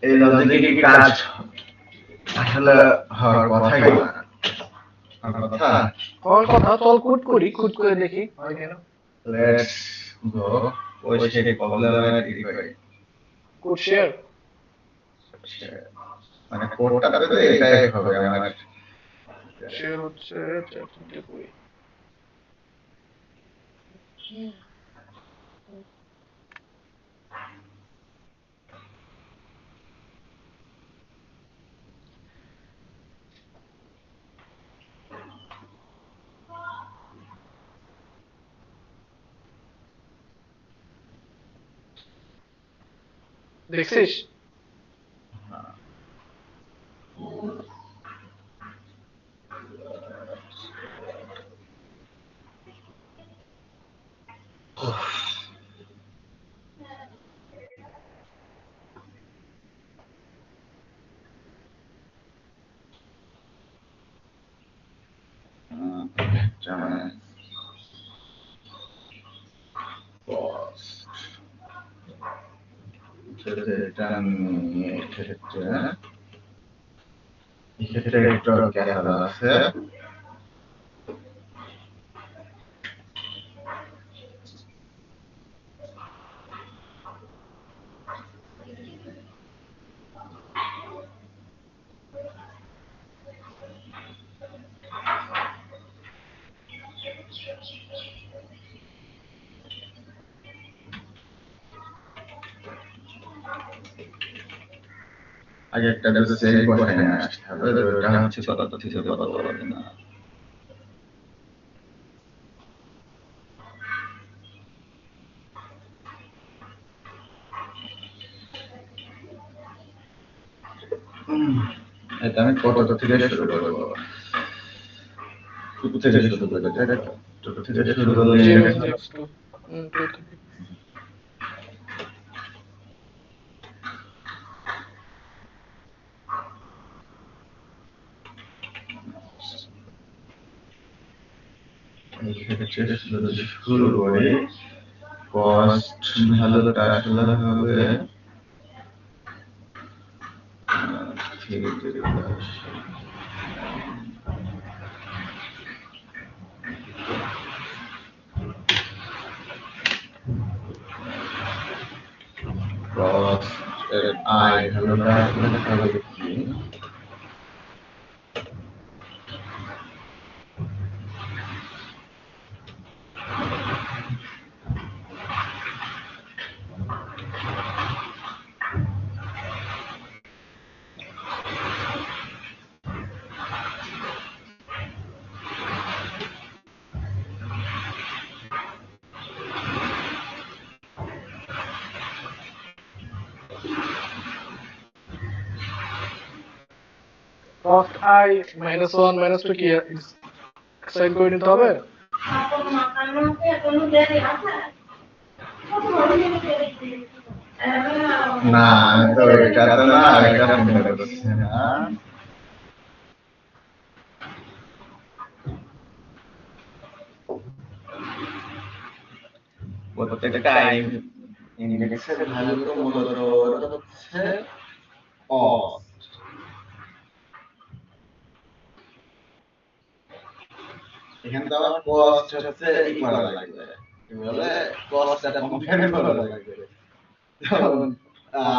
এই লজিকে কি কাজ আসলে হওয়ার কথাই না, হওয়ার কথা। হওয়ার কথা, চল কুট করি, কুট করে দেখি হয় কেন। লেটস গো, ওই সেই প্রবলেমের ই কুট শেয়ার, মানে কোডটাতে তো এটাই হবে আমার। শেয়ার হচ্ছে চ্যাট করি। দেখছিস? এটা মানে cost এটা নিয়ে এক্ষেত্রে একটু ক্যাসাল আছে আগে একটা সেল বসাই না আসতে হবে তো এটা হচ্ছে কত থেকে কত বলতে না এটা আমি কত থেকে শুরু করব কত থেকে শুরু করব তাই তো কত থেকে শুরু করলে 0 2 থেকে এক্ষেত্রে শুরু করি কস্ট ভ্যালুটা আসলে হবে কস্ট আই ভ্যালুটা আসলে হবে কি cost I -1 -2 কি সাইন করে নিতে হবে না আমি তো এটা তো না এটা চিন্তা করছি না প্রত্যেকটা ইন্ডেক্সের ভ্যালু তো মূলত হচ্ছে কস্ট এখানে তো আমার কস্ট হচ্ছে ই করা লাগবে কি বলে কস্টটা কম্পেয়ার করা লাগবে যেমন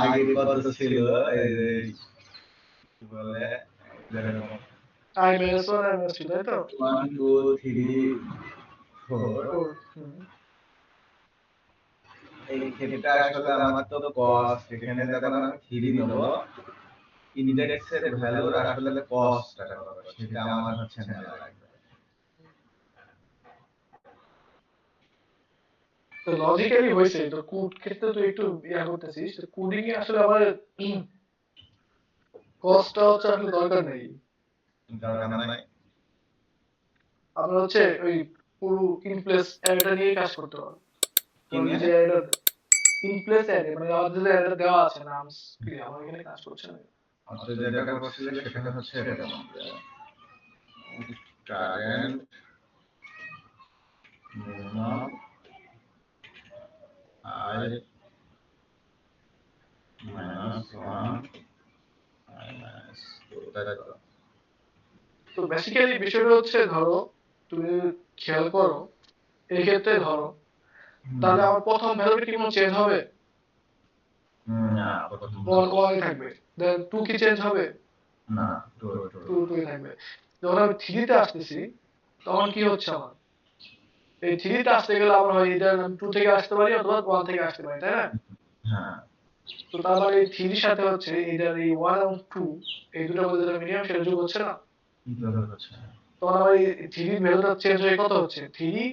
আগে কত ছিল এই যে কি বলে যেরকম I -1 I -2 তাই তো 1 2 3 4 এই ক্ষেত্রে আসলে আমার তো কস্ট এখানে যখন আমি 3 নেব ইন্ডেক্সের ভ্যালুর আসলে কস্টটা কত সেটা আমার হচ্ছে না লাগবে তো লজিক্যালি হয়েছে তো কোড ক্ষেত্রে তো একটু করতেছিস তো কোডিং এ আসলে আমার কস্টটা হচ্ছে আসলে দরকার নেই দরকার নাই আপনার হচ্ছে ওই পুরো ইনপ্লেস অ্যারেটা নিয়ে কাজ করতে হবে কারণ যে অ্যারেটা ইনপ্লেস অ্যারে মানে আমাদের যে অ্যারেটা দেওয়া আছে নাম কি আমার এখানে কাজ করছে না আচ্ছা যেটা করছিলে সেটা হচ্ছে এরকম কারেন্ট মিনিমাম আই -1 আই -2 তাই তো তো বেসিক্যালি বিষয়টা হচ্ছে ধরো তুমি খেয়াল করো এই ক্ষেত্রে ধরো তাহলে আমার প্রথম ভ্যালুটা কি কোনো চেঞ্জ হবে না প্রথম 1 থাকবে দেন 2 কি চেঞ্জ হবে না 2 2 থাকবে যখন আমি 3 তে আসতেছি তখন কি হচ্ছে আমার এই 3 তে আসতে গেলে আমার হয় এটা আমি 2 থেকে আসতে পারি অথবা 1 থেকে আসতে পারি তাই না হ্যাঁ তো তার মানে এই 3 এর সাথে হচ্ছে এটার এই 1 এবং 2 এই দুটোর মধ্যে যেটা মিনিমাম সেটা যোগ হচ্ছে না তখন আমার এই 3 এর ভ্যালুটা চেঞ্জ হয়ে কত হচ্ছে 3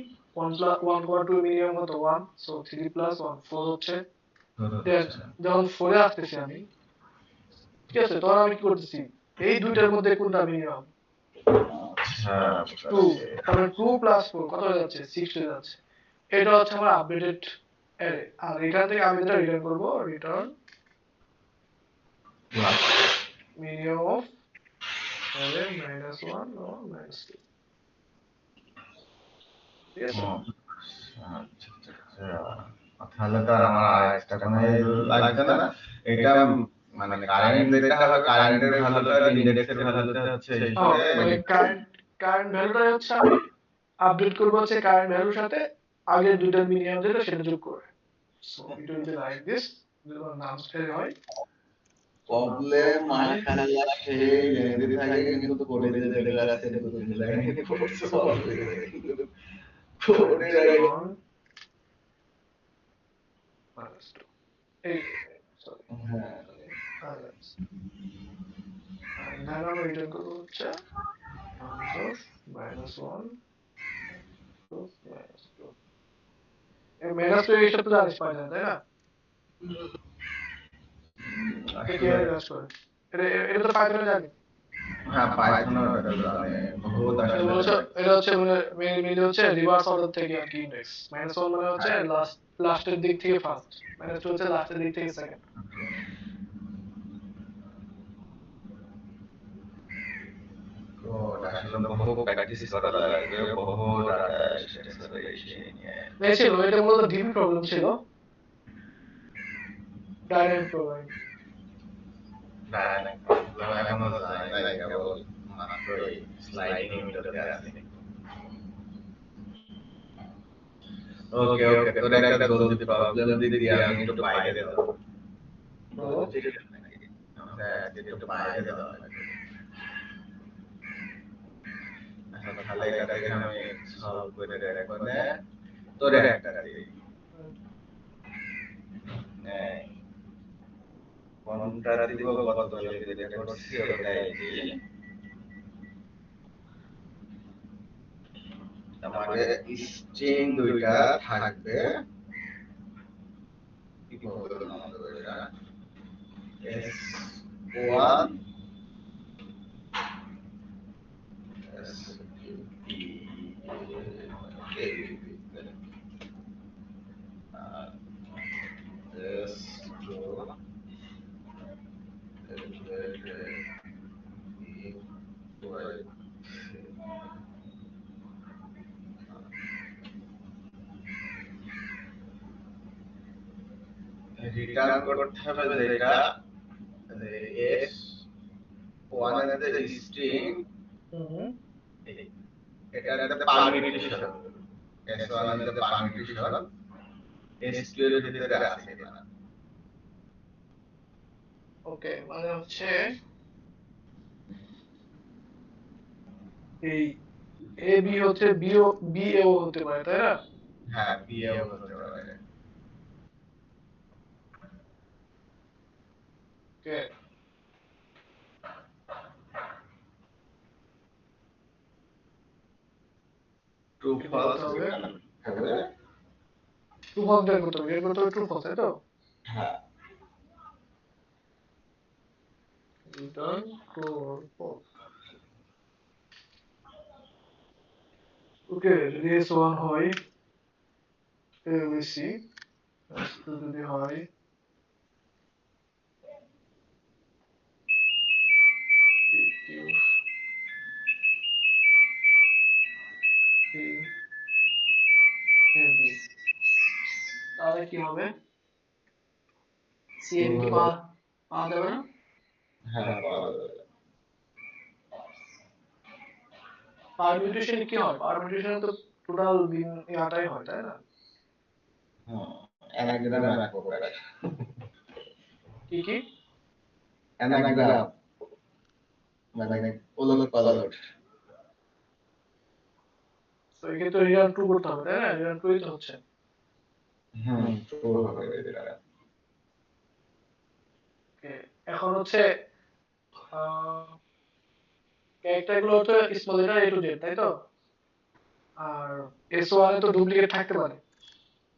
1 প্লাস 1 2 মিনিমাম কত 1 সো 3 প্লাস 1 4 হচ্ছে দেন যখন 4 এ আসতেছি আমি ঠিক আছে তখন আমি কি করতেছি এই দুইটার মধ্যে কোনটা মিনিমাম হ্যাঁ 2 তাহলে 2 প্লাস 4 কত হয়ে যাচ্ছে 6 হয়ে যাচ্ছে এটা হচ্ছে আমার আপডেটেড অ্যারে আর এখান থেকে আমি যেটা রিটার্ন করব return minimum of array -1 or -2 ঠিক আছে? আচ্ছা আচ্ছা আচ্ছা। তাহলে তো আর আমার আর এক্সট্রা কোনো লাগছে না। এটা মানে কারেন্ট যেটা হবে কারেন্টের ভ্যালুটা আর ইন্ডেক্সের ভ্যালুটা হচ্ছে এই ও হিসেবে মানে কারেন্ট ভ্যালুটা হচ্ছে আমি আপডেট করবো হচ্ছে কারেন্ট ভ্যালুর সাথে আগের দুইটার মিনিমাম যেটা সেটা যোগ করে। So it will be like this, যদি আমার নাম স্টাইল হয়। প্রবলেম মাশাআল্লাহ সেই লেন্দি থাকে কিন্তু কোডে যেটা আছে 2-3 লাইনে কোড সলভ হয়ে যায় কিন্তু কোডের আগে এই সরি হ্যাঁ ধারা আমরা রিটার্ন করবো হচ্ছে আনসার -1 -2 এই -2 এই সাথে জানিস পাই না, তাই না? কে কে আসলে কাজ করে এটা, এটা তো পাইথনে জানি। হ্যাঁ পাইথনের এটা জানে বহুত এটা আসলে হচ্ছে এটা হচ্ছে মানে মেইনলি হচ্ছে রিভার্স অর্ডার থেকে আর কি ইন্ডেক্স। -1 মানে হচ্ছে লাস্টের দিক থেকে ফার্স্ট, -2 হচ্ছে লাস্টের দিক থেকে সেকেন্ড। কোড আসলে বহু প্র্যাকটিস করা লাগবে বহু ডাটা স্ট্রাকচারাইজেশন নিয়ে এই ছিল এটা মূলত ডিপ প্রবলেম ছিল, ডাইনামিক প্রোগ্রামিং। ডায়নামিক প্রবলেম এখনো যায় নাই কেবল মাত্র এই স্লাইডিং উইন্ডোতে আছে ওকে ওকে তোর একটা জলদি প্রবলেম দিদি আমি একটু বাইরে যাব বলো। একটু বাইরে যাওয়া লাগবে আচ্ছা তাহলে এটা থেকে আমি সলভ করে দেখবো না তোর একটা দিই কোনটা দিব কত জলদি যেটা করছি ওটাই দিই আমাকে স্ট্রিং দুইটা থাকবে কি বলবো নাম দেবো এটা s1 রিটার্ন করতে হবে যেটা এস ওয়ান এর যে স্ট্রিং এটা একটা পারমিটেশন এস ওয়ান এর যে পারমিটেশন এস টু এর ভিতরে আছে কিনা ওকে মানে হচ্ছে এই এ বি হচ্ছে বি এও হতে পারে, তাই না? হ্যাঁ বিএও হতে পারে ওকে ট্রু এটা ফলস করতে হবে, হবে ট্রু ফলস বের করতে হবে, বের করতে হবে ট্রু ফলস, তাই তো? হ্যাঁ রিটার্ন ট্রু অর ফলস। ওকে যদি s1 হয় abc, s2 যদি হয় pq, p ab, তাহলে কি হবে? cm কি পাওয়া যাবে না? হ্যাঁ পাওয়া যাবে পারমিউটেশন কি হয়? পারমিউটেশন তো টোটাল দিন ইয়াটাই হয়, তাই না? হুম অ্যানাগ্রাম এক প্রকার কি কি? অ্যানাগ্রাম মানে ওলট পালট তো এক্ষেত্রে রিটার্ন ট্রু করতে হবে, তাই না? রিটার্ন ট্রুই তো হচ্ছে। হুম ট্রু হবে এটা ওকে এখন হচ্ছে ক্যারেক্টার গুলো হচ্ছে small letter A to Z, তাই তো? আর s1 এ তো ডুপ্লিকেট থাকতে পারে,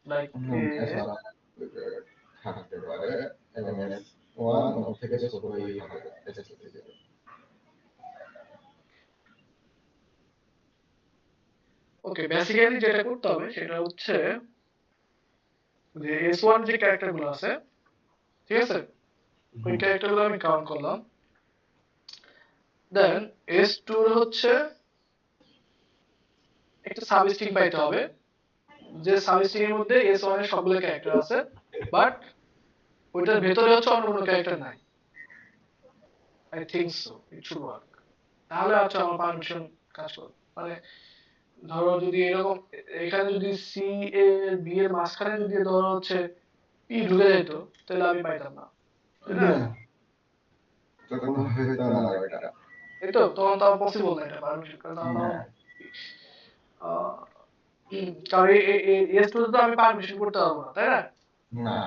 লাইক এ। হুম এসব থাকতে পারে এবং এস ওয়ান ওর থেকে ছোটই হবে এস টু থেকে ওকে বেসিক্যালি যেটা করতে হবে সেটা হচ্ছে যে s1 যে ক্যারেক্টার গুলো আছে, ঠিক আছে, ওই ক্যারেক্টার গুলো আমি কাউন্ট করলাম। দেন s2 হচ্ছে একটা সাবস্ট্রিং পাইতে হবে, যে সাবস্ট্রিং এর মধ্যে S1 এর সবগুলো ক্যারেক্টার আছে, বাট ওইটার ভেতরে হচ্ছে অন্য কোনো ক্যারেক্টার নাই। I think so it should work. তাহলে হচ্ছে আমার পারমিশন কাজ করবে। মানে ধরো যদি এরকম এখানে যদি সি এ বি এর মাঝখানে যদি ধরো হচ্ছে পি ঢুকে যেত, তাহলে আমি পাইতাম না, তাই না? তখন হইতো না ওইটা। এই তো তখন তো পসিবল না এটা পারমিশন, কারণ তখন হ্যাঁ। আহ, কারণ এস টু তো আমি পারমিশন করতে পারবো না, তাই না? না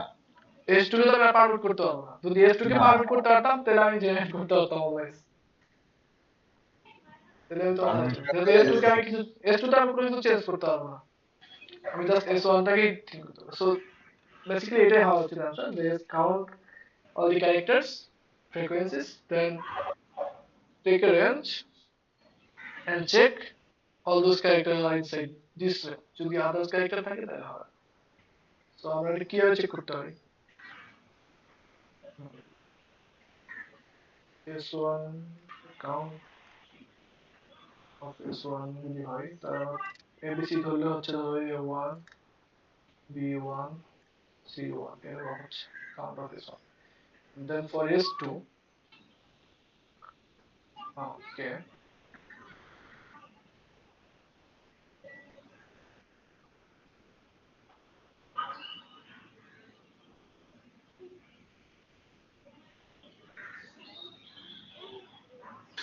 এস টু তো আমি পারমিট করতে পারবো না। যদি এস টু কে না পারমিট করতে পারতাম তাহলে আমি জেনারেট করতে পারতাম অলওয়েজ। তাহলে আমি তো পারমিশন যদি এস টু কে আমি কিছু, এস টু তে আমি কোনো কিছু চেঞ্জ করতে পারবো না, আমি জাস্ট এস ওয়ান টাকেই ঠিক করতে পারবো। সো বেসিক্যালি এটাই হওয়া উচিত আনসার, যে count all the characters frequencies, then take a range and check all those characters are inside this range. যদি others character থাকে তাহলে হবে। সো আমরা এটা কিভাবে চেক করতে পারি? S1 count of S1 যদি হয়, তার ABC ধরলে হচ্ছে ধরো A1 B1 C1 এরকম হচ্ছে count of S1. Then for S2, okay,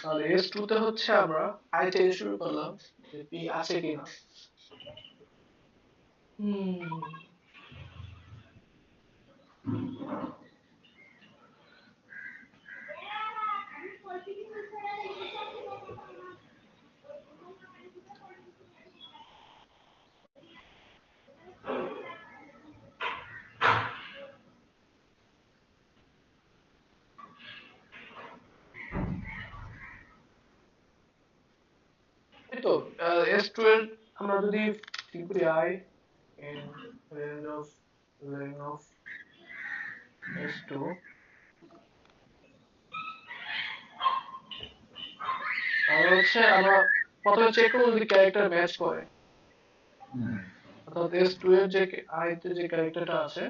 তাহলে S2 তে হচ্ছে আমরা I থেকে শুরু করলাম, যে P আছে কিনা। হুম, এই তো S2 এর আমরা যদি ঠিক করি I in range of S2, তাহলে হচ্ছে আমরা প্রথমে চেক করবো যদি ক্যারেক্টার ম্যাচ করে, অর্থাৎ S2 এর যে I তে যে ক্যারেক্টারটা আছে,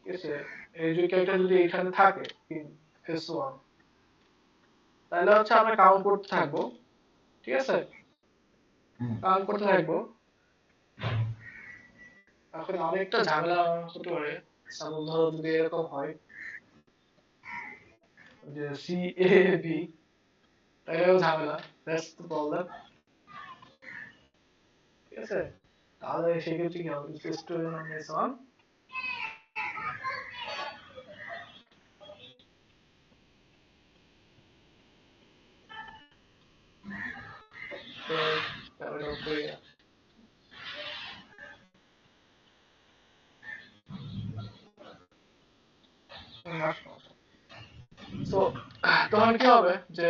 ঠিক আছে, এই যে ক্যারেক্টার যদি এখানে থাকে in S1, তাহলে হচ্ছে আমরা কাউন্ট করতে থাকবো, ঠিক আছে, কাউন্ট করতে থাকবো। এখন অনেকটা ঝামেলা হতে পারে, সাপোজ ধরো যদি এরকম হয় যে সি এ বি, তাহলেও ঝামেলা, দ্যাটস দ্য প্রবলেম, ঠিক আছে। তাহলে সেক্ষেত্রে কি হবে, student on S one, capital Korea. তো তখন কি হবে যে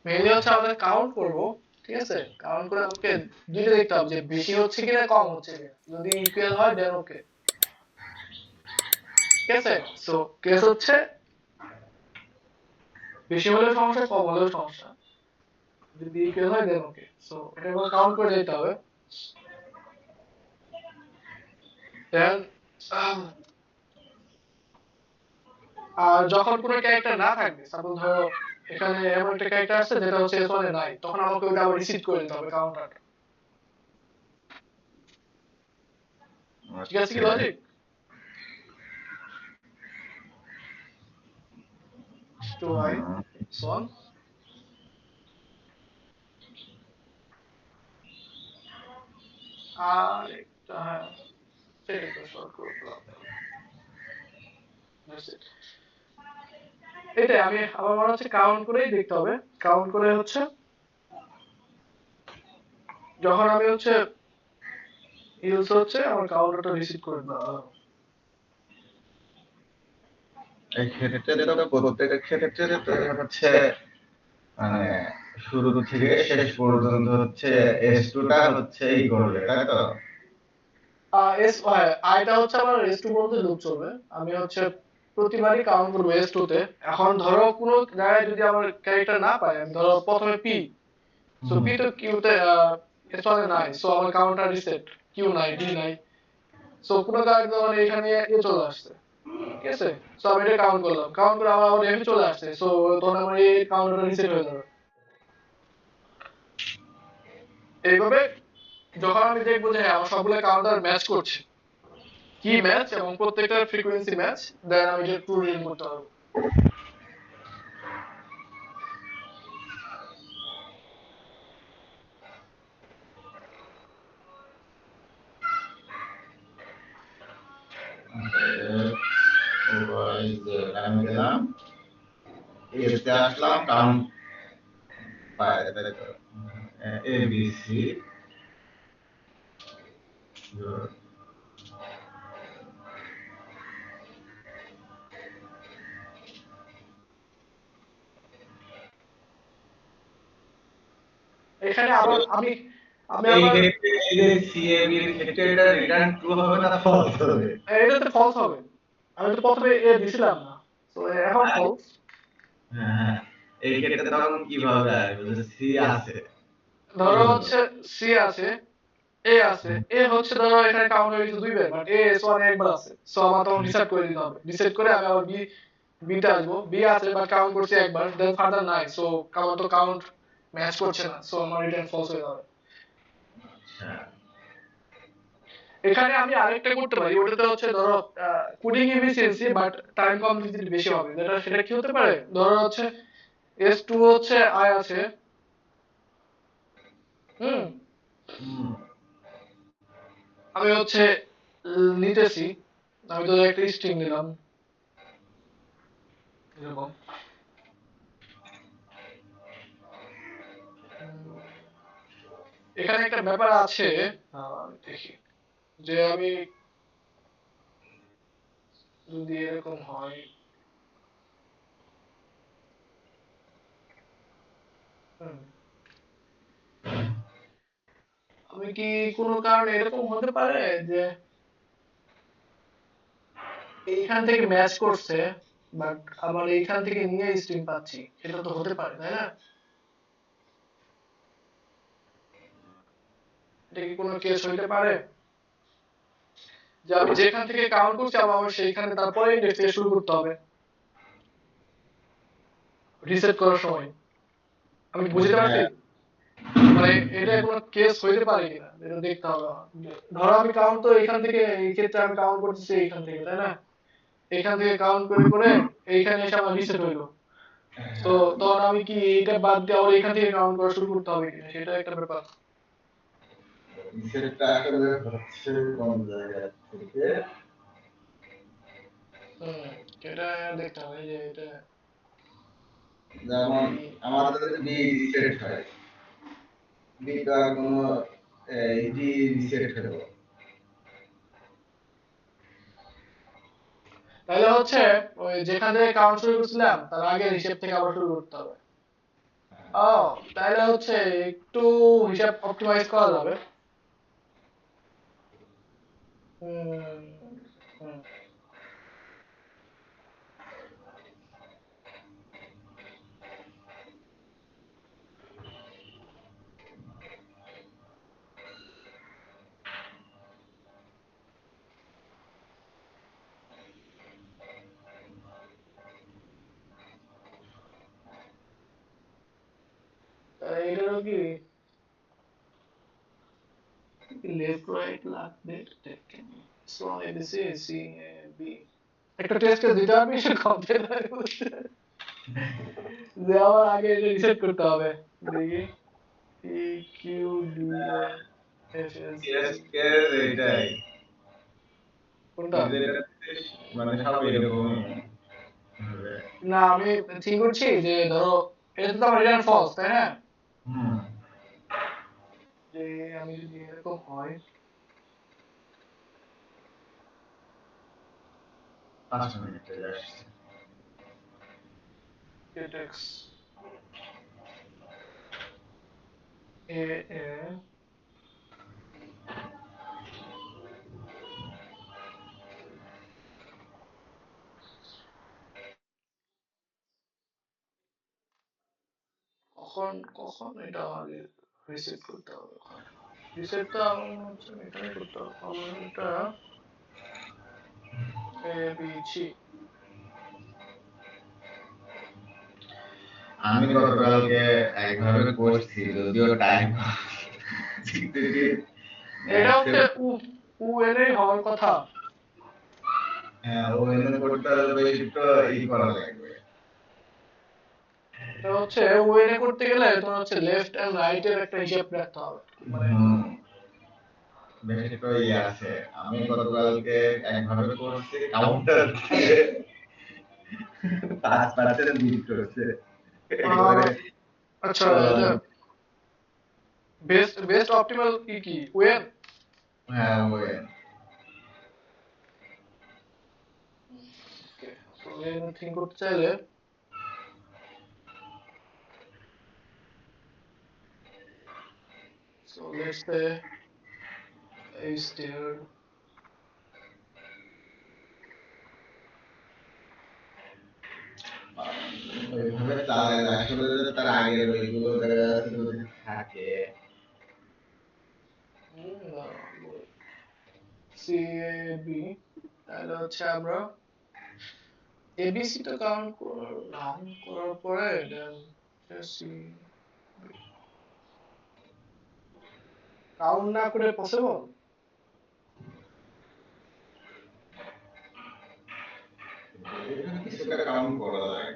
মেইনলি হচ্ছে আমাদের কাউন্ট করব, ঠিক আছে, কাউন্ট করে আমাকে দুইটা দেখতে হবে যে বেশি হচ্ছে কিনা কম হচ্ছে কিনা, যদি ইকুয়াল হয় দেন ওকে, ঠিক আছে। সো কেস হচ্ছে বেশি হলেও সমস্যা, কম হলেও সমস্যা, যদি ইকুয়াল হয় দেন ওকে। সো এটা করে কাউন্ট করে দিতে হবে। দেন আর যখন কোনো ক্যারেক্টার না থাকবে, সাপোজ ধরো এখানে এমন একটা ক্যারেক্টার আছে যেটা হচ্ছে এস ওয়ানে নাই, তখন আমাকে ওটা আবার রিসিভ করে নিতে হবে কাউন্টার, ঠিক আছে কি লজিক? টু আই সন, আর একটা হ্যাঁ সেটা একটু শর্ট করে ফেলাম। That's it. এটাই আমি আমার মনে হচ্ছে কাউন্ট করেই দেখতে হবে, কাউন্ট করে হচ্ছে যখন আমি হচ্ছে ইউজ হচ্ছে আমার কাউন্টারটা রিসিভ করে দেওয়া। এই ক্ষেত্রে তো প্রত্যেক ক্ষেত্রে তো হচ্ছে মানে শুরু থেকে শেষ পর্যন্ত হচ্ছে S2 টা হচ্ছে এই করবে, তাই তো? এস আইটা হচ্ছে আমার এস টু পর্যন্ত লুপ চলবে, আমি হচ্ছে প্রতিবারই কাউন্ট করবো এস টু তে। এখন ধরো কোনো জায়গায় যদি আমার ক্যারেক্টার না পাই, আমি ধরো প্রথমে পি, সো পি তো কিউতে S1 এ নাই, সো আমার কাউন্টার রিসেট, কিউ নাই, ডি নাই, সো কোনো কারণে এখানে এ চলে আসছে, ঠিক আছে? সো আমি এটা কাউন্ট করলাম, কাউন্ট করে আমার এফ চলে আসছে, সো তখন আমার এই কাউন্টারটা রিসেট হয়ে যাবে। এইভাবে যখন আমি দেখবো যে হ্যাঁ আমার সবগুলো কাউন্টার ম্যাচ করছে, কি ম্যাচ এবং প্রত্যেকটার ফ্রিকোয়েন্সি ম্যাচ, দেন আমি এটা ট্রু রিডিং করতে পারবো। আমি গেলাম, এতে আসলাম, কাউন্ট পায়, তাই তো? এ বি সি, এখানে আবার আমি আমি এই আবার ক্ষেত্রে এই যে সিএবি এর ক্ষেত্রে এটা রিটার্ন ট্রু হবে না ফলস হবে? এটাতে ফলস হবে, আমি তো প্রথমে এ দিছিলাম না, তো এখন ফলস। হ্যাঁ, হ্যাঁ। এই ক্ষেত্রে তখন কিভাবে আসবে যে সি আছে ধরো কিভাবে? হচ্ছে সি আছে, এ আছে, এ হচ্ছে ধরো এখানে কাউন্ট হয়ে গেছে দুইবার, বাট এ এস ওয়ান একবার আছে, সো আমার তখন রিসেট করে দিতে হবে, রিসেট করে আমি আবার বি, বিটা আসবো, বি আছে বাট কাউন্ট করছে একবার, দেন ফার্দার নাই, সো আমার তো কাউন্ট ম্যাচ করছে না, সো আমার রিটার্ন ফলস হয়ে যাবে। আচ্ছা। এখানে আমি আরেকটা করতে পারি, ওটাতে হচ্ছে ধরো coding efficiency but time complexity বেশি হবে, যেটা সেটা কি হতে পারে, ধরো হচ্ছে এস টু হচ্ছে আই আছে, হুম, হুম। আমি হচ্ছে নিতেছি, আমি তো একটা স্ট্রিং নিলাম এরকম, এখানে একটা ব্যাপার আছে, আমি দেখি যে আমি যদি এরকম হয়, হুম, আমি কি কোনো কারণে এরকম হতে পারে যে এইখান থেকে ম্যাচ করছে বাট আবার এইখান থেকে নিয়ে স্ট্রিং পাচ্ছি, এটা তো হতে পারে তাই না? এটা কি কোনো কেস হইতে পারে যে আমি যেখান থেকে কাউন্ট করছি আমার সেইখানে তারপরে ইন্ডেক্স থেকে শুরু করতে হবে রিসেট করার সময়? আমি বুঝতে পারছি, হ্যাঁ। মানে এটা কোনো কেস হইতে পারে কিনা এটা দেখতে হবে আমার। ধরো আমি কাউন্ট তো এখান থেকে, এই ক্ষেত্রে আমি কাউন্ট করতেছি এইখান থেকে তাই না, এইখান থেকে কাউন্ট করে করে এইখানে এসে আমার রিসেট হইলো, তো হ্যাঁ। তখন আমি কি এটা বাদ দিয়ে আবার এইখান থেকে কাউন্ট করা শুরু করতে হবে কিনা, সেটা একটা ব্যাপার। সেটা আসলে হচ্ছে কোন জায়গা থেকে? হুম, এটা দেখতে হবে যে এটা যেমন বি, আমাদের যদি বি রিসেট হয়, বি তো আর কোনো ডি রিসেট হলো। তাহলে হচ্ছে ওই যেখান থেকে কাউন্ট শুরু করছিলাম তার আগের হিসেব থেকে আবার শুরু করতে হবে। ও, তাহলে হচ্ছে একটু হিসাব অপটিমাইজ করা যাবে। হুম, হুম, তাহলে এটারও কি লেফট রাইট লাগবে, so ABC C A B, একটা টেস্টে দিতে পারবি কম্পিউটার যে আমার আগে এটা রিসেট করতে হবে, দেখি P Q D F S case টি, কেস এইটাই, কোনটা? কিন্তু এটা মানে সব এরকমই হবে। না আমি ঠিক করছি যে ধরো এটা তো আমার রিটার্ন ফলস তাই না, হুম। যে আমি যদি এরকম হয় 5 মিনিট চলে আসছে। এটেক্স এ এ, কখন কখন এটা আগে রিসেট করতে হবে। রিসেটটা আমার মনে হচ্ছে এখানে করতে হবে। আমার এটা ABC। আমি গতকালকে একভাবে করছি, যদিও টাইম এটা হচ্ছে UN হওয়ার কথা। হ্যাঁ, ও এনে করতে হলে বেশি তো ই করা লাগবে। এটা হচ্ছে UN করতে গেলে তোমার হচ্ছে লেফট এন্ড রাইট এর একটা হিসাব রাখতে হবে, মানে বেশি তো ই আছে। আমি গতকালকে একভাবে করছি, কাউন্টার দিয়ে 5% বিট করছে। আর একেবারে আচ্ছা, এটা বেস্ট অপটিমাল কি UN। হ্যাঁ, ওই ওকে, সো UN থিং করতে চাইলে so let's say is there ওইভাবে চালায় না। আসলে যে তার আগের ওইগুলো দেখা যাচ্ছে যদি থাকে। CAB, তাহলে হচ্ছে আমরা ABC টা কাউন্ট করার পরে দেন সি কাউন্ট না করে পসিবল। এখানে কিছুটা কাউন্ট করা যায়।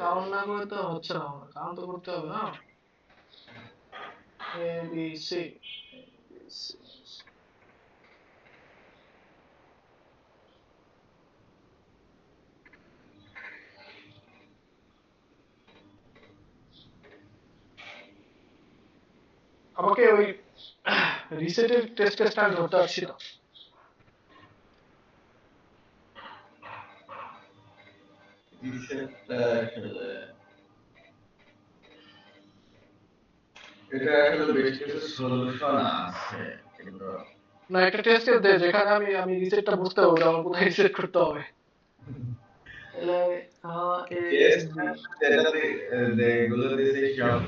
কাউন্ট না করে তো হচ্ছে না, কাউন্ট তো করতে হবে না। ABC আমাকে ওই রিসেটের টেস্ট কেসটা আমি ধরতে পারছি না। রিসেটটা আসলে এটা আসলে বেশ কিছু সলিউশন আছে, কিন্তু না, একটা টেস্ট কেস দে যেখানে আমি রিসেটটা বুঝতে পারবো যে আমার কোথায় রিসেট করতে হবে। তাহলে টেস্ট ASB যেটাতে যেগুলো দিয়েছে সব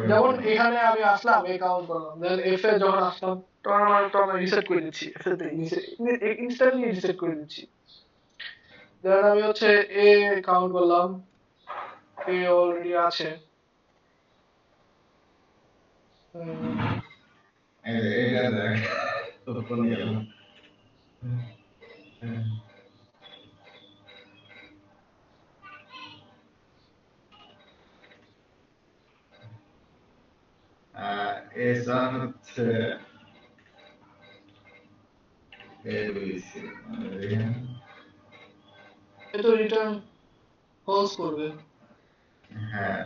যেমন ওইরকম। এখানে আমি আসলাম, এ কাউন্ট করলাম, দেন এফ এ যখন আসলাম তখন আমি রিসেট করে দিচ্ছি, এফ এ তে ইনস্ট্যান্টলি রিসেট করে দিচ্ছি। দেন আমি হচ্ছে এ কাউন্ট করলাম, এ অলরেডি আছে। এটা দেখ, তো কোন গেল। এসা হচ্ছে ABC, এটা রিটার্ন ফলস করবে। হ্যাঁ,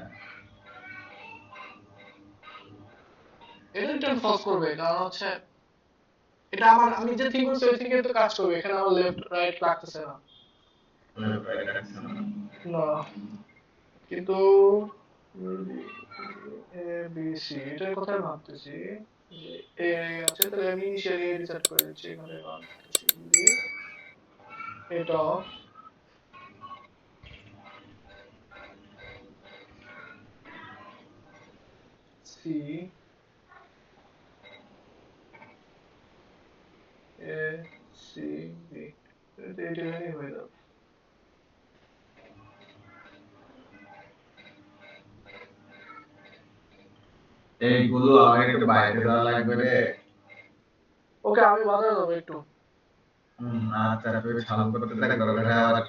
এটা রিটার্ন ফলস করবে কারণ হচ্ছে এটা আমি যে থিঙ্ক করছি ওই থিঙ্কে তো কাজ করবে, এখানে আমার লেফট রাইট লাগতেছে না। লেফট রাইট আছে না? না, কিন্তু এ বি সি এটার কথাই ভাবতেছি যে এ আছে, তাহলে আমি ইনিশিয়ালি রিসেট করে দিচ্ছি, এখানে ভাবতেছি যদি এটা সি এ সি বি, এটা এখানেই হয়ে যাবে। এইগুলো আমার একটু বাইরে যাওয়া লাগবে রে। ওকে, আমি বাজারে যাবো একটু। আচ্ছা, তুই চালু করতে থাক, দরকার হয় আবার